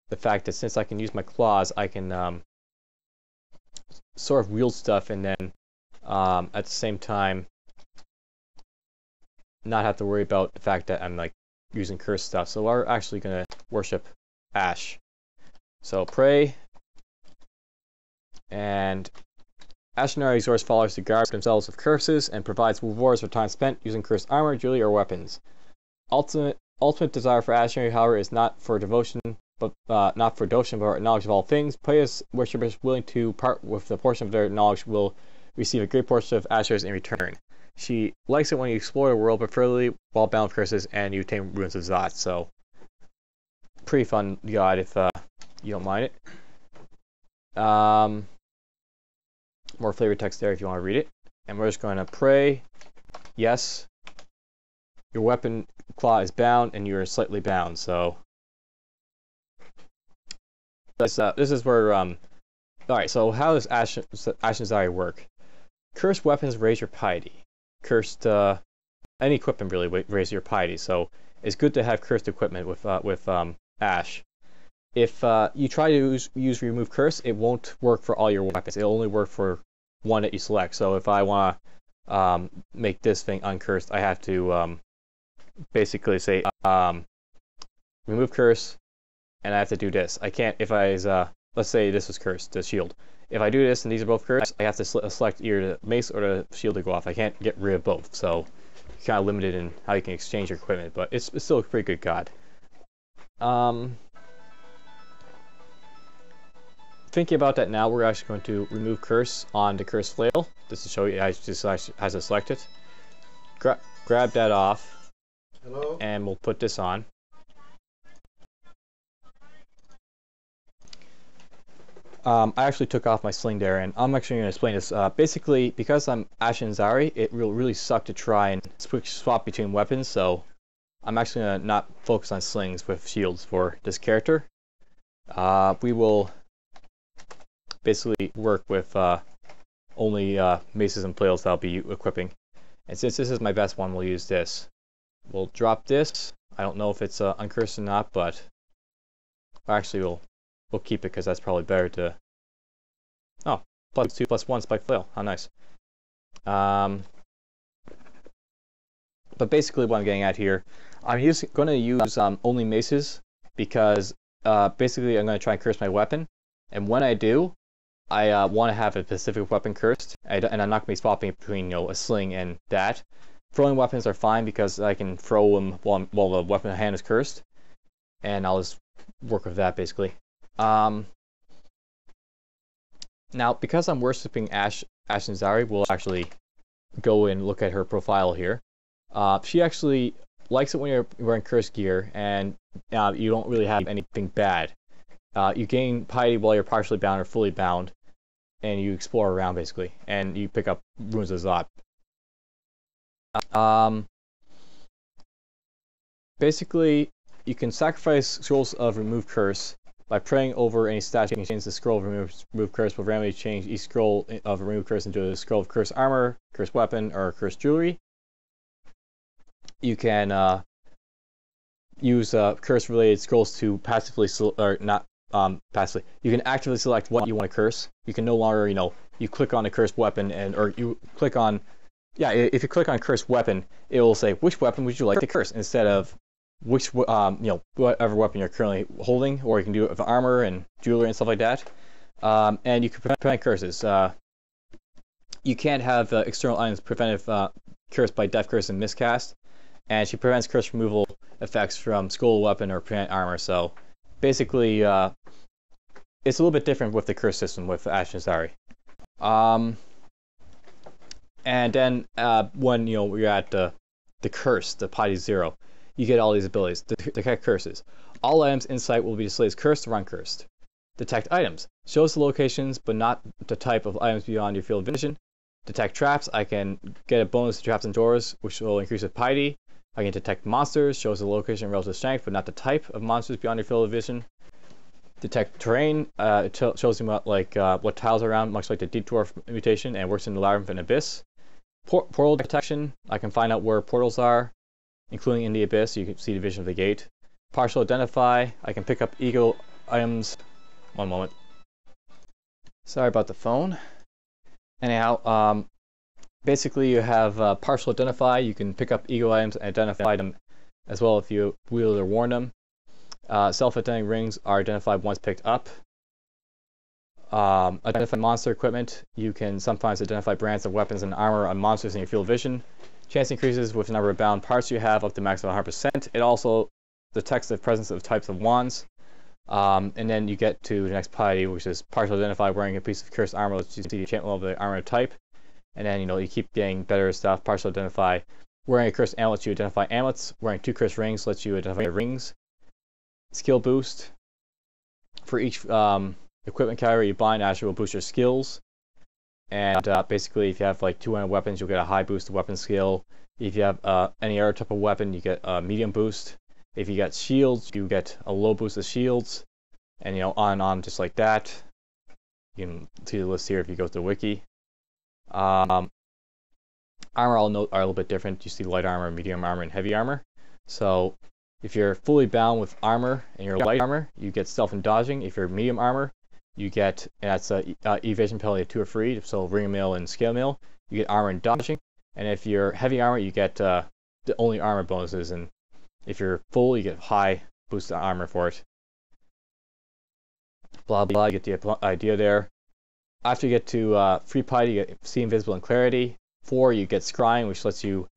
the fact that since I can use my claws, I can sort of wield stuff and then at the same time not have to worry about the fact that I'm like using curse stuff. So we're actually going to worship Ash. So pray, and Ashenzari exhorts followers to guard themselves with curses and provides rewards for time spent using cursed armor, jewelry, or weapons. Ultimate desire for Ashenzari, however, is not for devotion, but knowledge of all things. Pious worshippers willing to part with the portion of their knowledge will receive a great portion of Ashenzari's in return. She likes it when you explore the world, preferably while bound with curses, and you obtain ruins of Zot. So, pretty fun god if you don't mind it. More flavor text there if you want to read it. And we're just going to pray. Yes. Your weapon claw is bound, and you're slightly bound. So, this is where Alright, so how does Ashenzari work? Cursed weapons raise your piety. Cursed any equipment really raises your piety, so it's good to have cursed equipment with Ash. If you try to use remove curse, it won't work for all your weapons. It'll only work for one that you select. So if I want to make this thing uncursed, I have to basically say remove curse, and I have to do this. I can't, if I let's say this is cursed, the shield. If I do this and these are both cursed, I have to select either the mace or the shield to go off. I can't get rid of both, so you're kind of limited in how you can exchange your equipment, but it's still a pretty good god. Thinking about that now, we're actually going to remove curse on the Curse Flail. Just to show you, I just has it selected. Grab that off. Hello? And we'll put this on. I actually took off my sling there, and I'm actually going to explain this. Basically, because I'm Ashenzari, it will really suck to try and swap between weapons, so I'm actually going to not focus on slings with shields for this character. We will basically work with only maces and flails that I'll be equipping. And since this is my best one, we'll use this. We'll drop this. I don't know if it's uncursed or not, but actually we'll keep it because that's probably better to... Oh, +2 +1 spike flail. How nice. But basically what I'm getting at here, I'm going to use only maces because basically I'm going to try and curse my weapon. And when I do, I want to have a specific weapon cursed, and I'm not going to be swapping between a sling and that. Throwing weapons are fine because I can throw them while the weapon in hand is cursed, and I'll just work with that basically. Now, because I'm worshipping Ashenzari, we'll actually go and look at her profile here. She actually likes it when you're wearing cursed gear and you don't really have anything bad. You gain piety while you're partially bound or fully bound, and you explore around basically, and you pick up runes of Zot. Basically, you can sacrifice scrolls of remove curse by praying over any statue. You can change the scroll of remove curse will randomly change each scroll of remove curse into a scroll of cursed armor, cursed weapon, or cursed jewelry. You can use curse-related scrolls to passively passively. You can actively select what you want to curse. You can no longer, you click on a cursed weapon or you click on, if you click on cursed weapon, it will say which weapon would you like to curse instead of which whatever weapon you're currently holding, or you can do it with armor and jewelry and stuff like that. And you can prevent curses. You can't have external items preventive curse by death curse and miscast, and she prevents curse removal effects from scroll weapon or prevent armor. So basically, it's a little bit different with the curse system with Ashenzari. And then when you're at the curse, the piety 0, you get all these abilities. Detect curses. All items in sight will be displayed as cursed or uncursed. Detect items. Shows the locations, but not the type of items beyond your field of vision. Detect traps. I can get a bonus to traps and doors, which will increase with piety. I can detect monsters, shows the location and relative strength, but not the type of monsters beyond your field of vision. Detect terrain, it shows you what tiles are around, much like the detour mutation, and works in the labyrinth and abyss. Portal detection, I can find out where portals are, including in the abyss, so you can see the vision of the gate. Partial identify, I can pick up ego items. One moment. Sorry about the phone. Anyhow, basically you have partial identify, you can pick up ego items and identify them as well if you wield or warn them. Self-identifying rings are identified once picked up. Identify monster equipment, you can sometimes identify brands of weapons and armor on monsters in your field of vision. Chance increases with the number of bound parts you have up to maximum 100%. It also detects the presence of types of wands. And then you get to the next piety, which is partial identify, wearing a piece of cursed armor, lets you see the enchantment level of the armor type. And then, you keep getting better stuff. Partial identify, wearing a cursed amulet lets you identify amulets. Wearing 2 cursed rings lets you identify rings. Skill boost. For each equipment category you buy, actually will boost your skills. And basically, if you have like 200 weapons, you'll get a high boost to weapon skill. If you have any other type of weapon, you get a medium boost. If you get shields, you get a low boost of shields. And on and on, just like that. You can see the list here if you go to the wiki. Armor, I'll note, are a little bit different. You see light armor, medium armor, and heavy armor. So if you're fully bound with armor and you're light armor, you get stealth and dodging. If you're medium armor, you get, and that's evasion penalty of 2 or 3, so ring mail and scale mail, you get armor and dodging. And if you're heavy armor, you get the only armor bonuses, and if you're full, you get high boost armor for it. Blah blah, you get the idea there. After you get to 3 piety, you get see invisible and clarity. 4, you get scrying, which lets you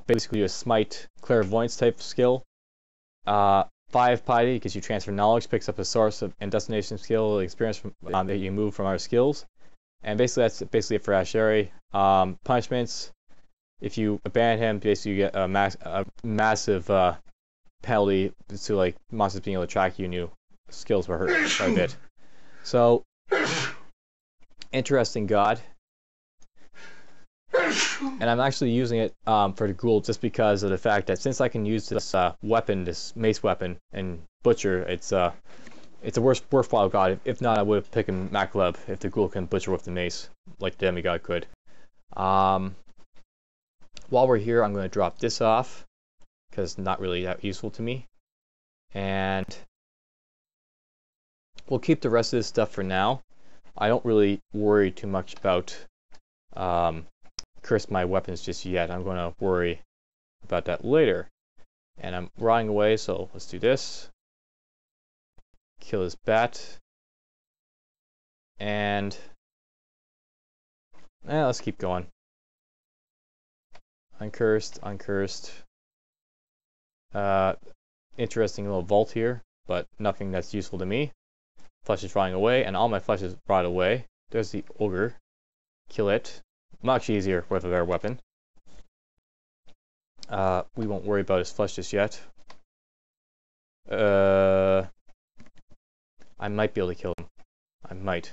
basically do a smite clairvoyance type skill. 5 piety gives you transfer knowledge, picks up a source of and destination skill experience from, that you move from other skills. And basically that's basically it for Ashenzari. Punishments, if you abandon him, basically you get a massive penalty to like monsters being able to track you, and your skills were hurt quite a bit. So interesting god. And I'm actually using it for the ghoul just because of the fact that since I can use this weapon, this mace weapon, and butcher, it's a worthwhile god. If not, I would have picked him Makleb if the ghoul can butcher with the mace, like the Demigod could. While we're here, I'm going to drop this off because it's not really that useful to me. And we'll keep the rest of this stuff for now. I don't really worry too much about curse my weapons just yet. I'm going to worry about that later. And I'm rotting away, so let's do this. Kill this bat. And let's keep going. Uncursed, uncursed. Interesting little vault here, but nothing that's useful to me. Flesh is rotting away, and all my flesh is rotted away. There's the ogre. Kill it. Much easier with a better weapon. We won't worry about his flesh just yet. I might be able to kill him. I might.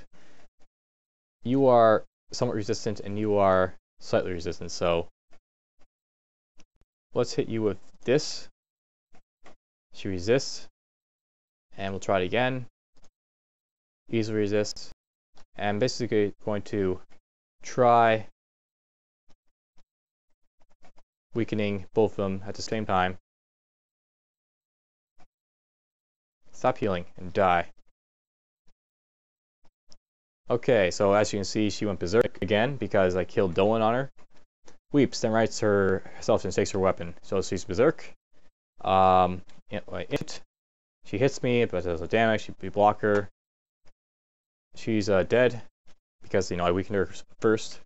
You are somewhat resistant, and you are slightly resistant, so let's hit you with this. She resists. And we'll try it again. Easily resists. And basically going to try weakening both of them at the same time. Stop healing and die. Okay, so as you can see, she went berserk again because I killed Dowan on her. Weeps, then rights herself and takes her weapon. So she's berserk. Int. She hits me, but does no damage. We block her. She's dead because I weakened her first.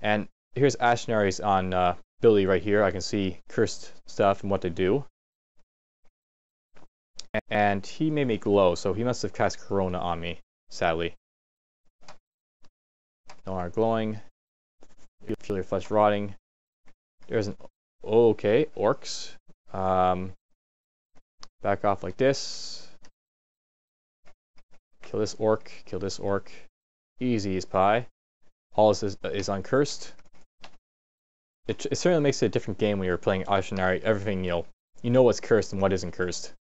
And here's Ashenzari's on ability right here. I can see cursed stuff and what to do. And he made me glow, so he must have cast Corona on me, sadly. No more glowing. Feel your flesh rotting. There's an... Okay, orcs. Back off like this. Kill this orc. Kill this orc. Easy as pie. All this is uncursed. it certainly makes it a different game when you're playing Ashenzari. Everything, you know what's cursed and what isn't cursed.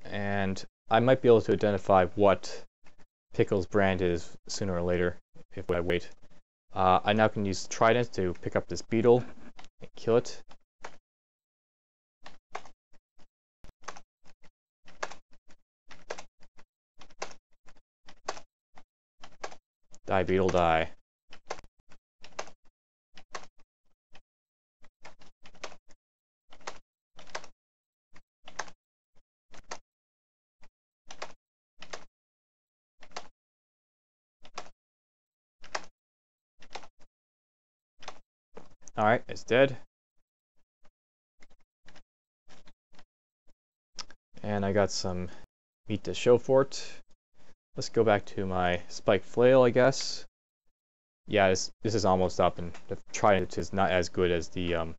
And I might be able to identify what Pikel's brand is sooner or later if I wait. I now can use Trident to pick up this beetle and kill it. Die, beetle, die. Alright, it's dead. And I got some meat to show for it. Let's go back to my Spike Flail, I guess. Yeah, this is almost up, and the Trident is not as good as the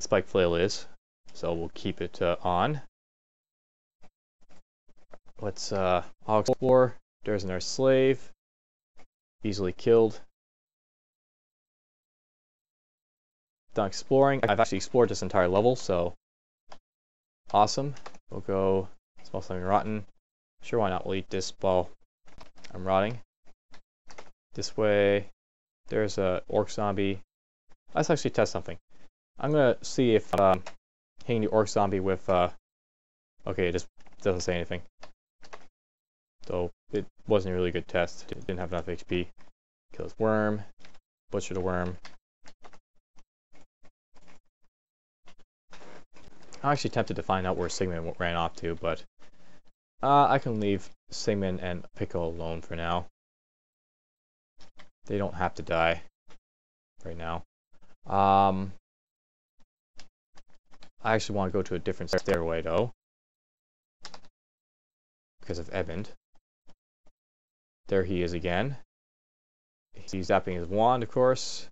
Spike Flail is. So we'll keep it on. Let's explore. There's another slave. Easily killed. Done exploring. I've actually explored this entire level, so awesome. We'll go smell something rotten. Sure, why not? We'll eat this while I'm rotting. This way. There's a orc zombie. Let's actually test something. I'm gonna see if hitting the orc zombie with okay, it just doesn't say anything. So it wasn't a really good test. It didn't have enough HP. Kill this worm. Butcher the worm. I'm actually tempted to find out where Sigmund ran off to, but I can leave Sigmund and Pikel alone for now. They don't have to die right now. I actually want to go to a different stairway though, because of Edmund. There he is again. He's zapping his wand, of course.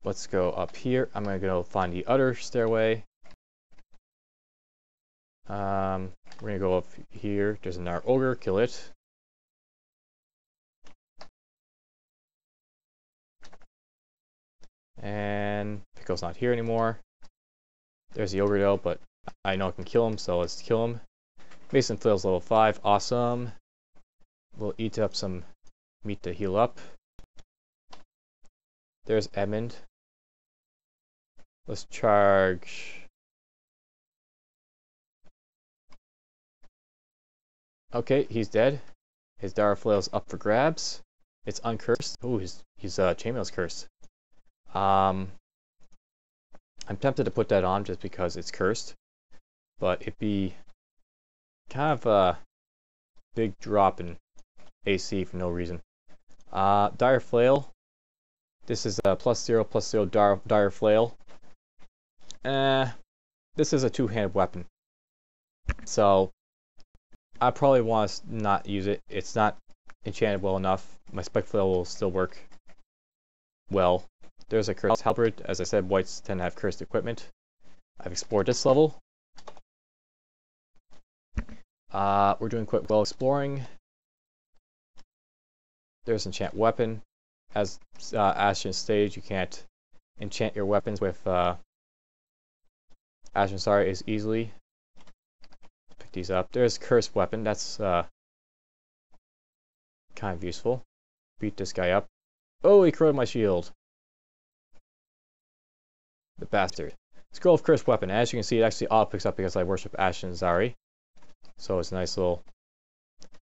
Let's go up here. I'm going to go find the other stairway. We're going to go up here. There's another ogre. Kill it. And Pikel's not here anymore. There's the ogre though, but I know I can kill him, so let's kill him. Mace Flail's level 5. Awesome. We'll eat up some meat to heal up. There's Edmund. Let's charge. Okay, he's dead. His Dire Flail's up for grabs. It's uncursed. Oh, his chainmail's cursed. I'm tempted to put that on just because it's cursed, but it'd be kind of a big drop in AC for no reason. Dire Flail. This is a +0/+0 Dire Flail. This is a two-handed weapon, so I probably want to not use it. It's not enchanted well enough. My Spike Flail will still work well. There's a cursed halberd. As I said, whites tend to have cursed equipment. I've explored this level. We're doing quite well exploring. There's enchant weapon. As Ashen stage, you can't enchant your weapons with Ashenzari as easily. Pick these up. There's cursed weapon. That's kind of useful. Beat this guy up. Oh, he corroded my shield. The bastard. Scroll of cursed weapon. As you can see, it actually auto picks up because I worship Ashenzari. So it's a nice little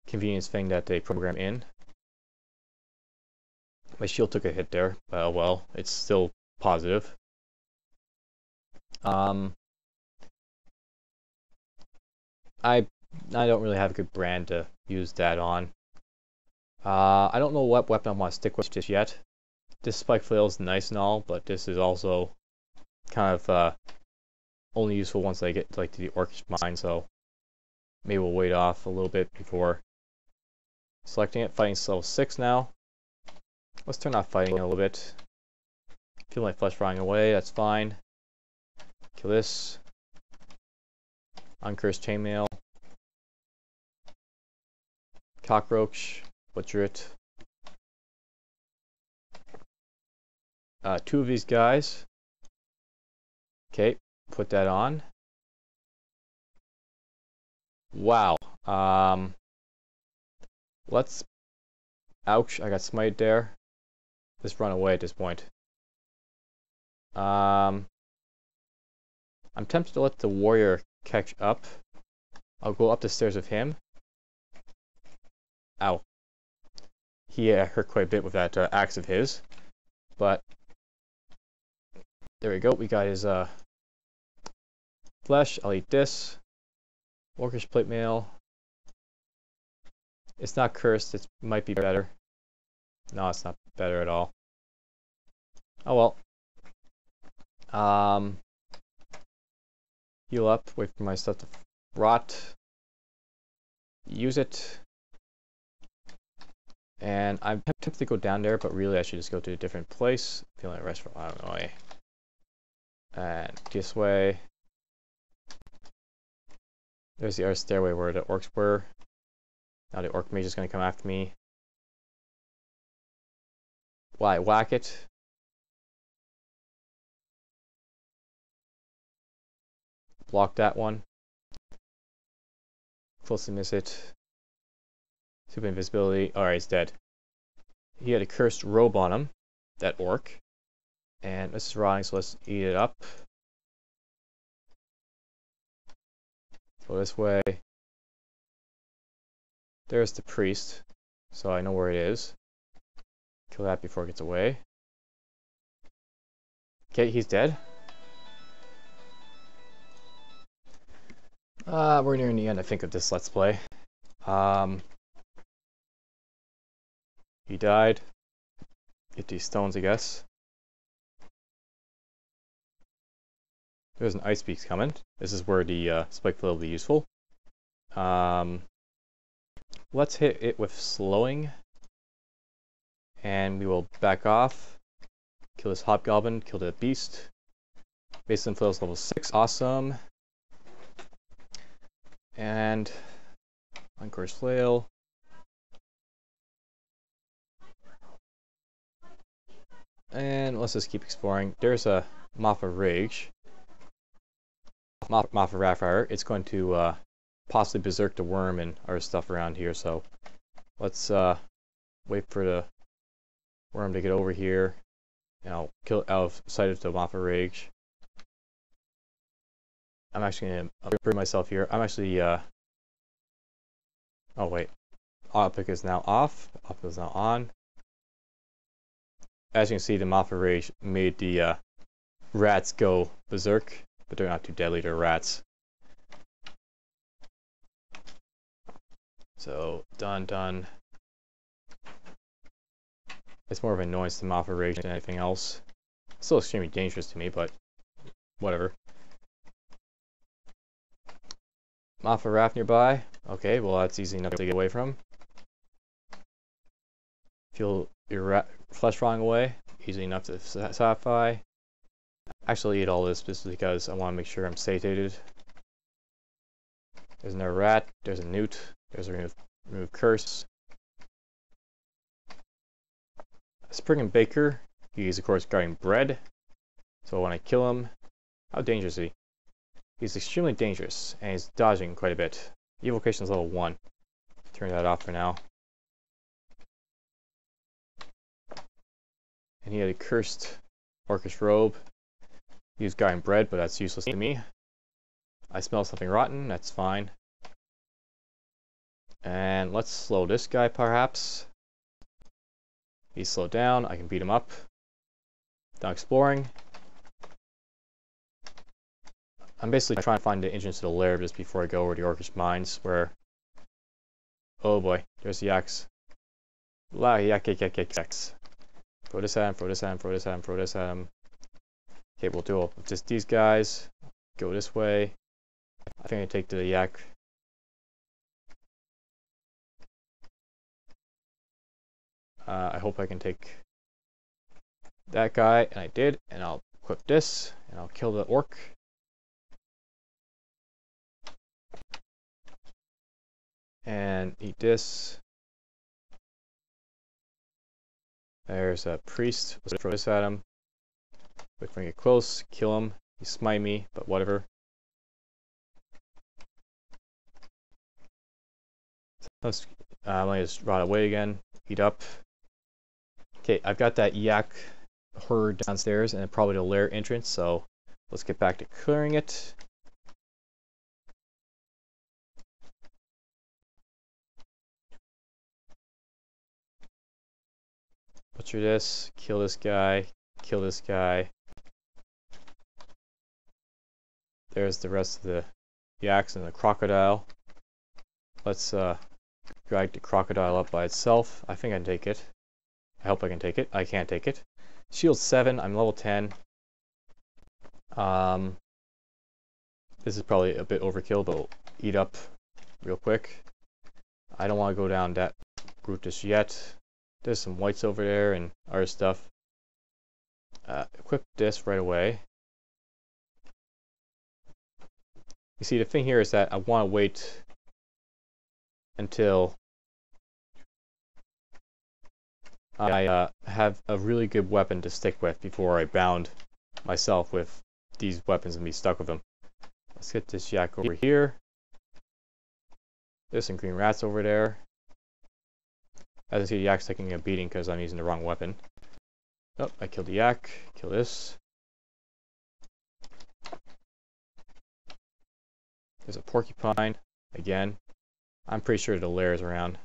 convenience thing that they program in. My shield took a hit there. Well, it's still positive. I don't really have a good brand to use that on. I don't know what weapon I want to stick with just yet. This Spike Flail is nice and all, but this is also kind of only useful once I get to the Orcish mine, so maybe we'll wait off a little bit before selecting it. Fighting level 6 now. Let's turn off fighting a little bit. Feel my flesh rotting away, that's fine. Kill this. Uncursed chainmail. cockroach, butcher it. Two of these guys. Okay, put that on. Wow. Let's... Ouch, I got smited there. Just run away at this point. I'm tempted to let the warrior catch up. I'll go up the stairs with him. Ow. He hurt quite a bit with that axe of his. But there we go. We got his flesh. I'll eat this. Orcish plate mail. It's not cursed. It might be better. No, it's not better at all. Oh well. Heal up. Wait for my stuff to rot. Use it. And I'm tempted to go down there, but really I should just go to a different place. Feeling a rest for, I don't know. And this way. There's the other stairway where the orcs were. Now the orc mage is going to come after me. Why? Whack it. Block that one. Closely miss it. Super invisibility. Alright, he's dead. He had a cursed robe on him, that orc. And this is rotting, so let's eat it up. Go this way. There's the priest, so I know where it is. Kill that before it gets away. Okay, he's dead. We're nearing the end, I think, of this Let's Play. He died. Get these stones, I guess. There's an ice beak coming. This is where the spike flail will be useful. Let's hit it with slowing. And we will back off. Kill this hobgoblin. Kill the beast. Baseline flail is level 6. Awesome. And Uncourse flail. And let's just keep exploring. There's a Moth of Rage. Moth of Wrathfire. It's going to possibly berserk the worm and other stuff around here, so let's wait for the worm to get over here. And I'll kill it out of sight of the Moth of Rage. I'm actually going to upgrade myself here. I'm actually oh wait. Autopick is now off. Autopick is now on. As you can see, the Moth of Rage made the rats go berserk, but they're not too deadly, they're rats. So, done. It's more of an annoyance to Moth of Rage than anything else. It's still extremely dangerous to me, but whatever. Moth of Wrath nearby. Okay, well that's easy enough to get away from. Feel your flesh rotting away. Easy enough to satisfy. Actually eat all this just because I want to make sure I'm satiated. There's another rat. There's a newt. There's a remove curse. Spring and Baker. He's of course guarding bread. So when I kill him, how dangerous is he? He's extremely dangerous, and he's dodging quite a bit. Evocation is level 1. Turn that off for now. And he had a cursed orcish robe. He was guarding bread, but that's useless to me. I smell something rotten, that's fine. And let's slow this guy perhaps. He's slowed down, I can beat him up. Done exploring. I'm basically trying to find the entrance to the lair just before I go over the orcish mines where... Oh boy, there's the yaks. Yaks. Throw this at him, throw this at him, throw this at him, throw this at him. Okay, we'll do just these guys. Go this way. I think I take the yak. I hope I can take that guy, and I did, and I'll equip this, and I'll kill the orc. And eat this. There's a priest. Let's throw this at him. Wait for him to get close. Kill him. He smite me, but whatever. Let's let me just rot away again. Eat up. Okay, I've got that yak herd downstairs and probably the lair entrance, so let's get back to clearing it. Butcher this, kill this guy, kill this guy. There's the rest of the yaks and the crocodile. Let's drag the crocodile up by itself. I think I can take it. I hope I can take it. I can't take it. Shield 7, I'm level 10. This is probably a bit overkill, but we'll eat up real quick. I don't want to go down that route just yet. There's some whites over there and other stuff. Equip this right away. You see, the thing here is that I want to wait until I have a really good weapon to stick with before I bound myself with these weapons and be stuck with them. Let's get this yak over here. There's some green rats over there. As I see, the yak's taking a beating because I'm using the wrong weapon. Oh, I killed the yak. Kill this. There's a porcupine. Again. I'm pretty sure the lair is around.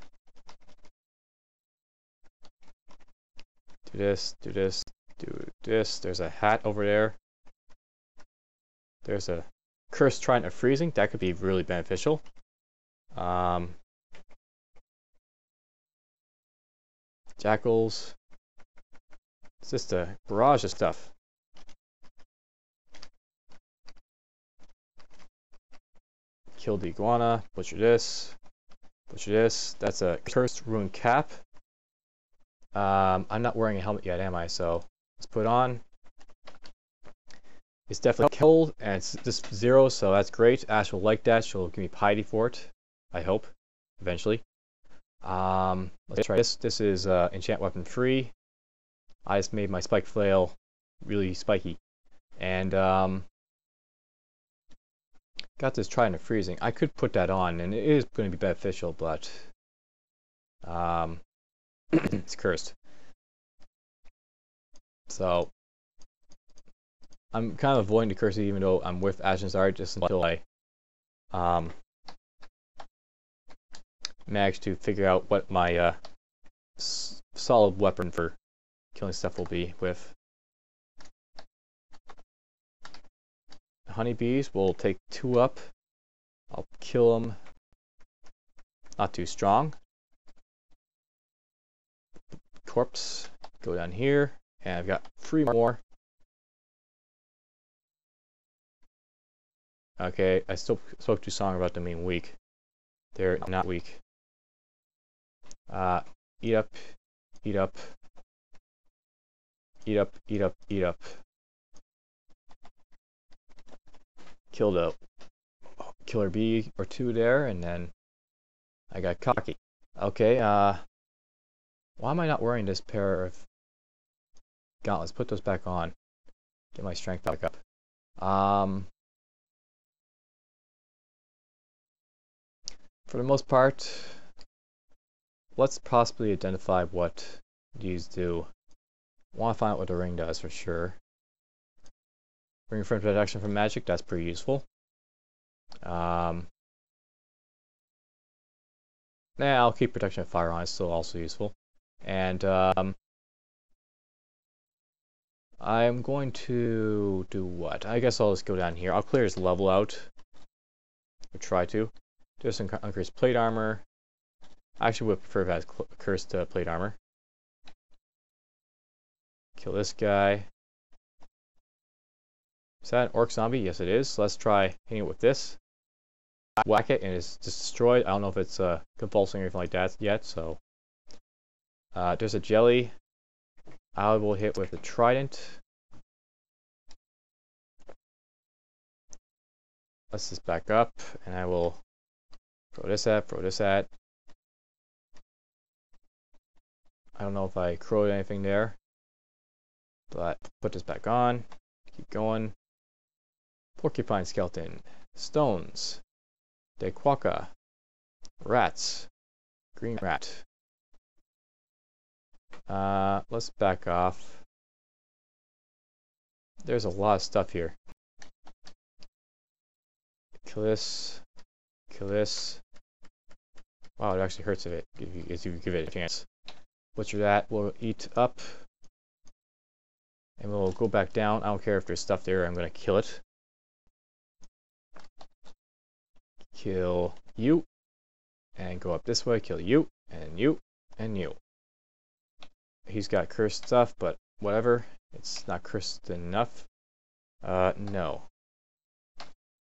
Do this, do this, do this. There's a hat over there. There's a cursed trident of freezing. That could be really beneficial. Jackals. It's just a barrage of stuff. Kill the iguana. Butcher this. Butcher this. That's a cursed ruined cap. I'm not wearing a helmet yet, am I? So let's put it on. It's definitely cold, and it's just 0, so that's great. Ash will like that. She'll give me piety for it. I hope, eventually. Let's try this. This is enchant weapon free. I just made my spike flail really spiky, and got this trident of freezing. I could put that on, and it is going to be beneficial, but it's cursed. So I'm kind of avoiding the curse, even though I'm with Ashenzari, just until I manage to figure out what my solid weapon for killing stuff will be with. Honeybees will take 2 up. I'll kill them. Not too strong. Corpse. Go down here. And I've got 3 more. Okay, I still spoke too strong about them being weak. They're not weak. Eat up. Eat up. Eat up, eat up, eat up. Killed a killer bee or 2 there, and then I got cocky. Okay, why am I not wearing this pair of gauntlets? Put those back on. Get my strength back up. For the most part, let's possibly identify what these do. I want to find out what the ring does for sure. Ring from protection from magic, that's pretty useful. Nah, I'll keep protection of fire on, it's still also useful. And I'm going to do what? I guess I'll just go down here. I'll clear his level out. Or try to. Do some uncursed plate armor. I actually would prefer if it has cursed plate armor. Kill this guy. Is that an orc zombie? Yes, it is. So let's try hitting it with this. Whack it, and it's just destroyed. I don't know if it's convulsing or anything like that yet. So there's a jelly. I will hit with a trident. Let's just back up, and I will throw this at, throw this at. I don't know if I crowed anything there, but put this back on. Keep going. Porcupine skeleton, stones, dequaka, rats, green rat. Let's back off. There's a lot of stuff here. Kill this. Kill this. Wow, it actually hurts if you give it a chance. Butcher that. We'll eat up. And we'll go back down. I don't care if there's stuff there. I'm going to kill it. Kill you. And go up this way. Kill you. And you. And you. He's got cursed stuff, but whatever. It's not cursed enough. No.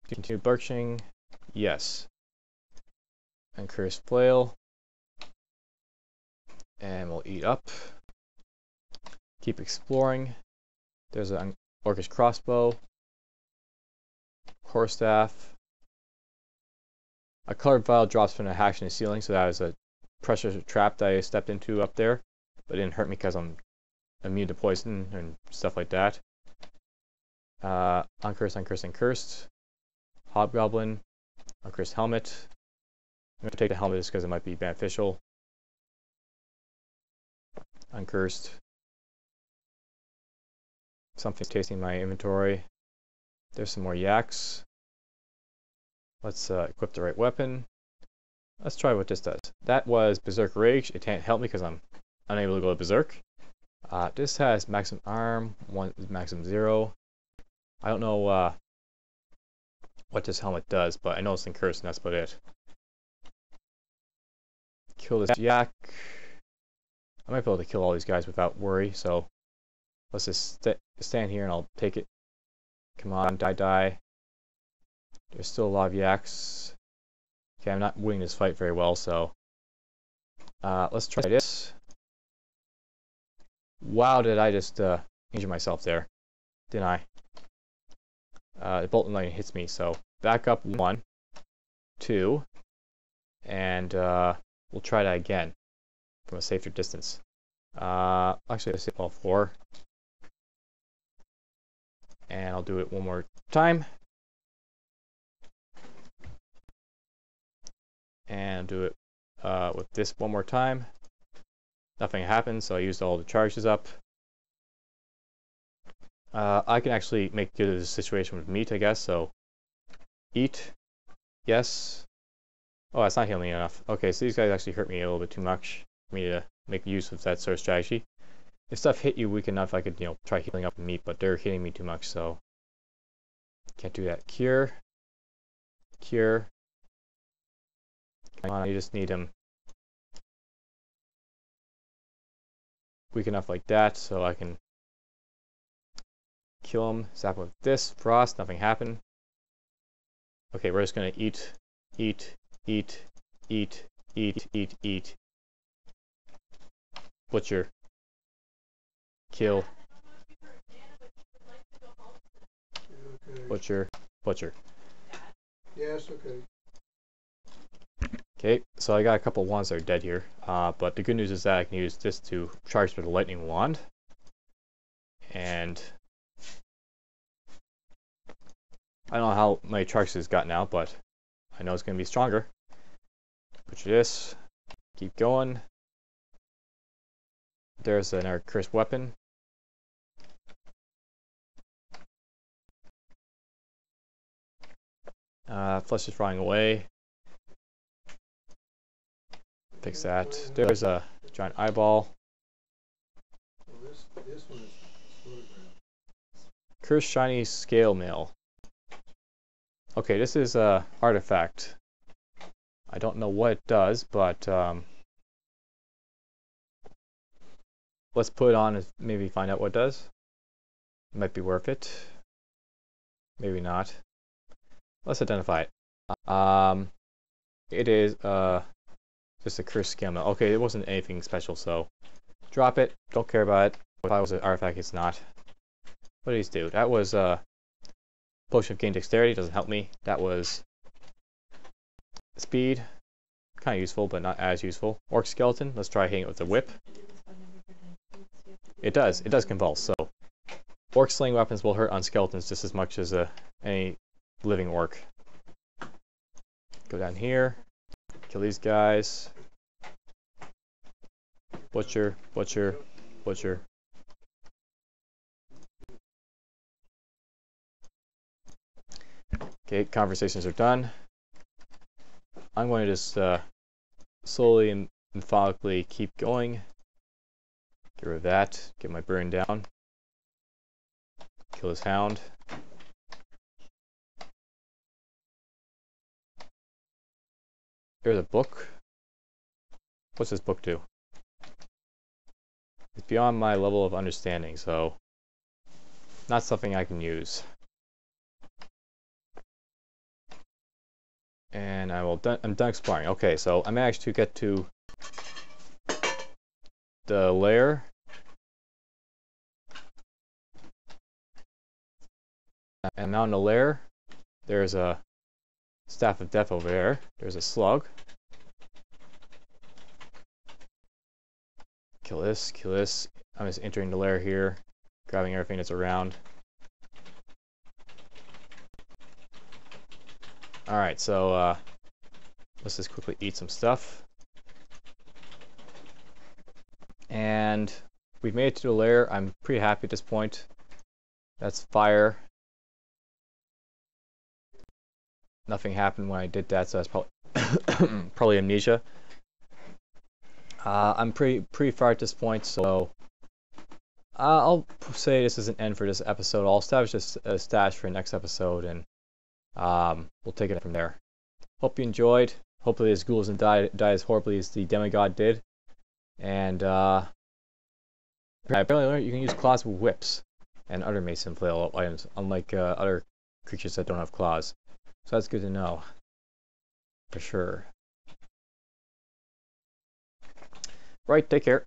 Continue birching. Yes. And Mace Flail. And we'll eat up. Keep exploring. There's an orcish crossbow. Quarterstaff. A colored vial drops from a hatch in the ceiling, so that was a pressure trap that I stepped into up there. But it didn't hurt me because I'm immune to poison and stuff like that. Uncursed, uncursed, uncursed. Hobgoblin. Uncursed helmet. I'm going to take the helmet just because it might be beneficial. Uncursed. Something's tasting my inventory. There's some more yaks. Let's equip the right weapon. Let's try what this does. That was Berserk Rage. It can't help me because I'm unable to go to Berserk. This has maximum arm, one maximum 0. I don't know what this helmet does, but I know it's cursed and that's about it. Kill this yak. I might be able to kill all these guys without worry, so let's just stand here and I'll take it. Come on, die. There's still a lot of yaks. Okay, I'm not winning this fight very well, so let's try this. Wow, did I just injure myself there? Didn't I? The bolt and lightning hits me, so back up 1, 2, and we'll try that again from a safer distance. Actually, let's hit all 4. And I'll do it one more time. And do it with this one more time. Nothing happened, so I used all the charges up. I can actually make good of the situation with meat, I guess, so eat. Yes. Oh, that's not healing me enough. Okay, so these guys actually hurt me a little bit too much for me to make use of that sort of strategy. If stuff hit you weak enough, I could, try healing up the meat, but they're hitting me too much, so can't do that. Cure. Cure. Come on, you just need him weak enough like that so I can kill him. Zap him with this. Frost, nothing happened. Okay, we're just gonna eat. Butcher. Kill. Okay. Butcher. Yes, okay. Okay, so I got a couple wands that are dead here, but the good news is that I can use this to charge with a lightning wand, and I don't know how many charges it's got now, but I know it's going to be stronger. Butcher this, keep going. There's another cursed weapon. Flesh is rotting away. Fix that. There's a giant eyeball. Well, this one is photographed. Cursed shiny scale mail. Okay, this is a artifact. I don't know what it does, but let's put it on and maybe find out what it does. It might be worth it. Maybe not. Let's identify it. It is just a cursed scale mail. Okay, it wasn't anything special, so drop it. Don't care about it. If I was an artifact, it's not. What did these do? That was potion of gain dexterity. Doesn't help me. That was speed. Kind of useful, but not as useful. Orc skeleton. Let's try hitting it with the whip. It does convulse. So orc slaying weapons will hurt on skeletons just as much as any living orc. Go down here, kill these guys. Butcher, butcher, butcher. Okay, conversations are done. I'm going to just slowly and methodically keep going. Get rid of that, get my burn down. Kill this hound. There's a book. What's this book do? It's beyond my level of understanding, so not something I can use. And I'm done exploring. Okay, so I managed to get to the lair. And now in the lair, there's a staff of death over there. There's a slug. Kill this, kill this. I'm just entering the lair here, grabbing everything that's around. Alright, so let's just quickly eat some stuff. And we've made it to the lair. I'm pretty happy at this point. That's fire. Nothing happened when I did that, so that's probably probably amnesia. I'm pretty far at this point, so I'll say this is an end for this episode. I'll establish a stash for the next episode, and we'll take it from there. Hope you enjoyed. Hopefully this ghoul doesn't die as horribly as the Demigod did. And apparently you can use claws with whips and other Mace Flail items, unlike other creatures that don't have claws. So that's good to know, for sure. Right, take care.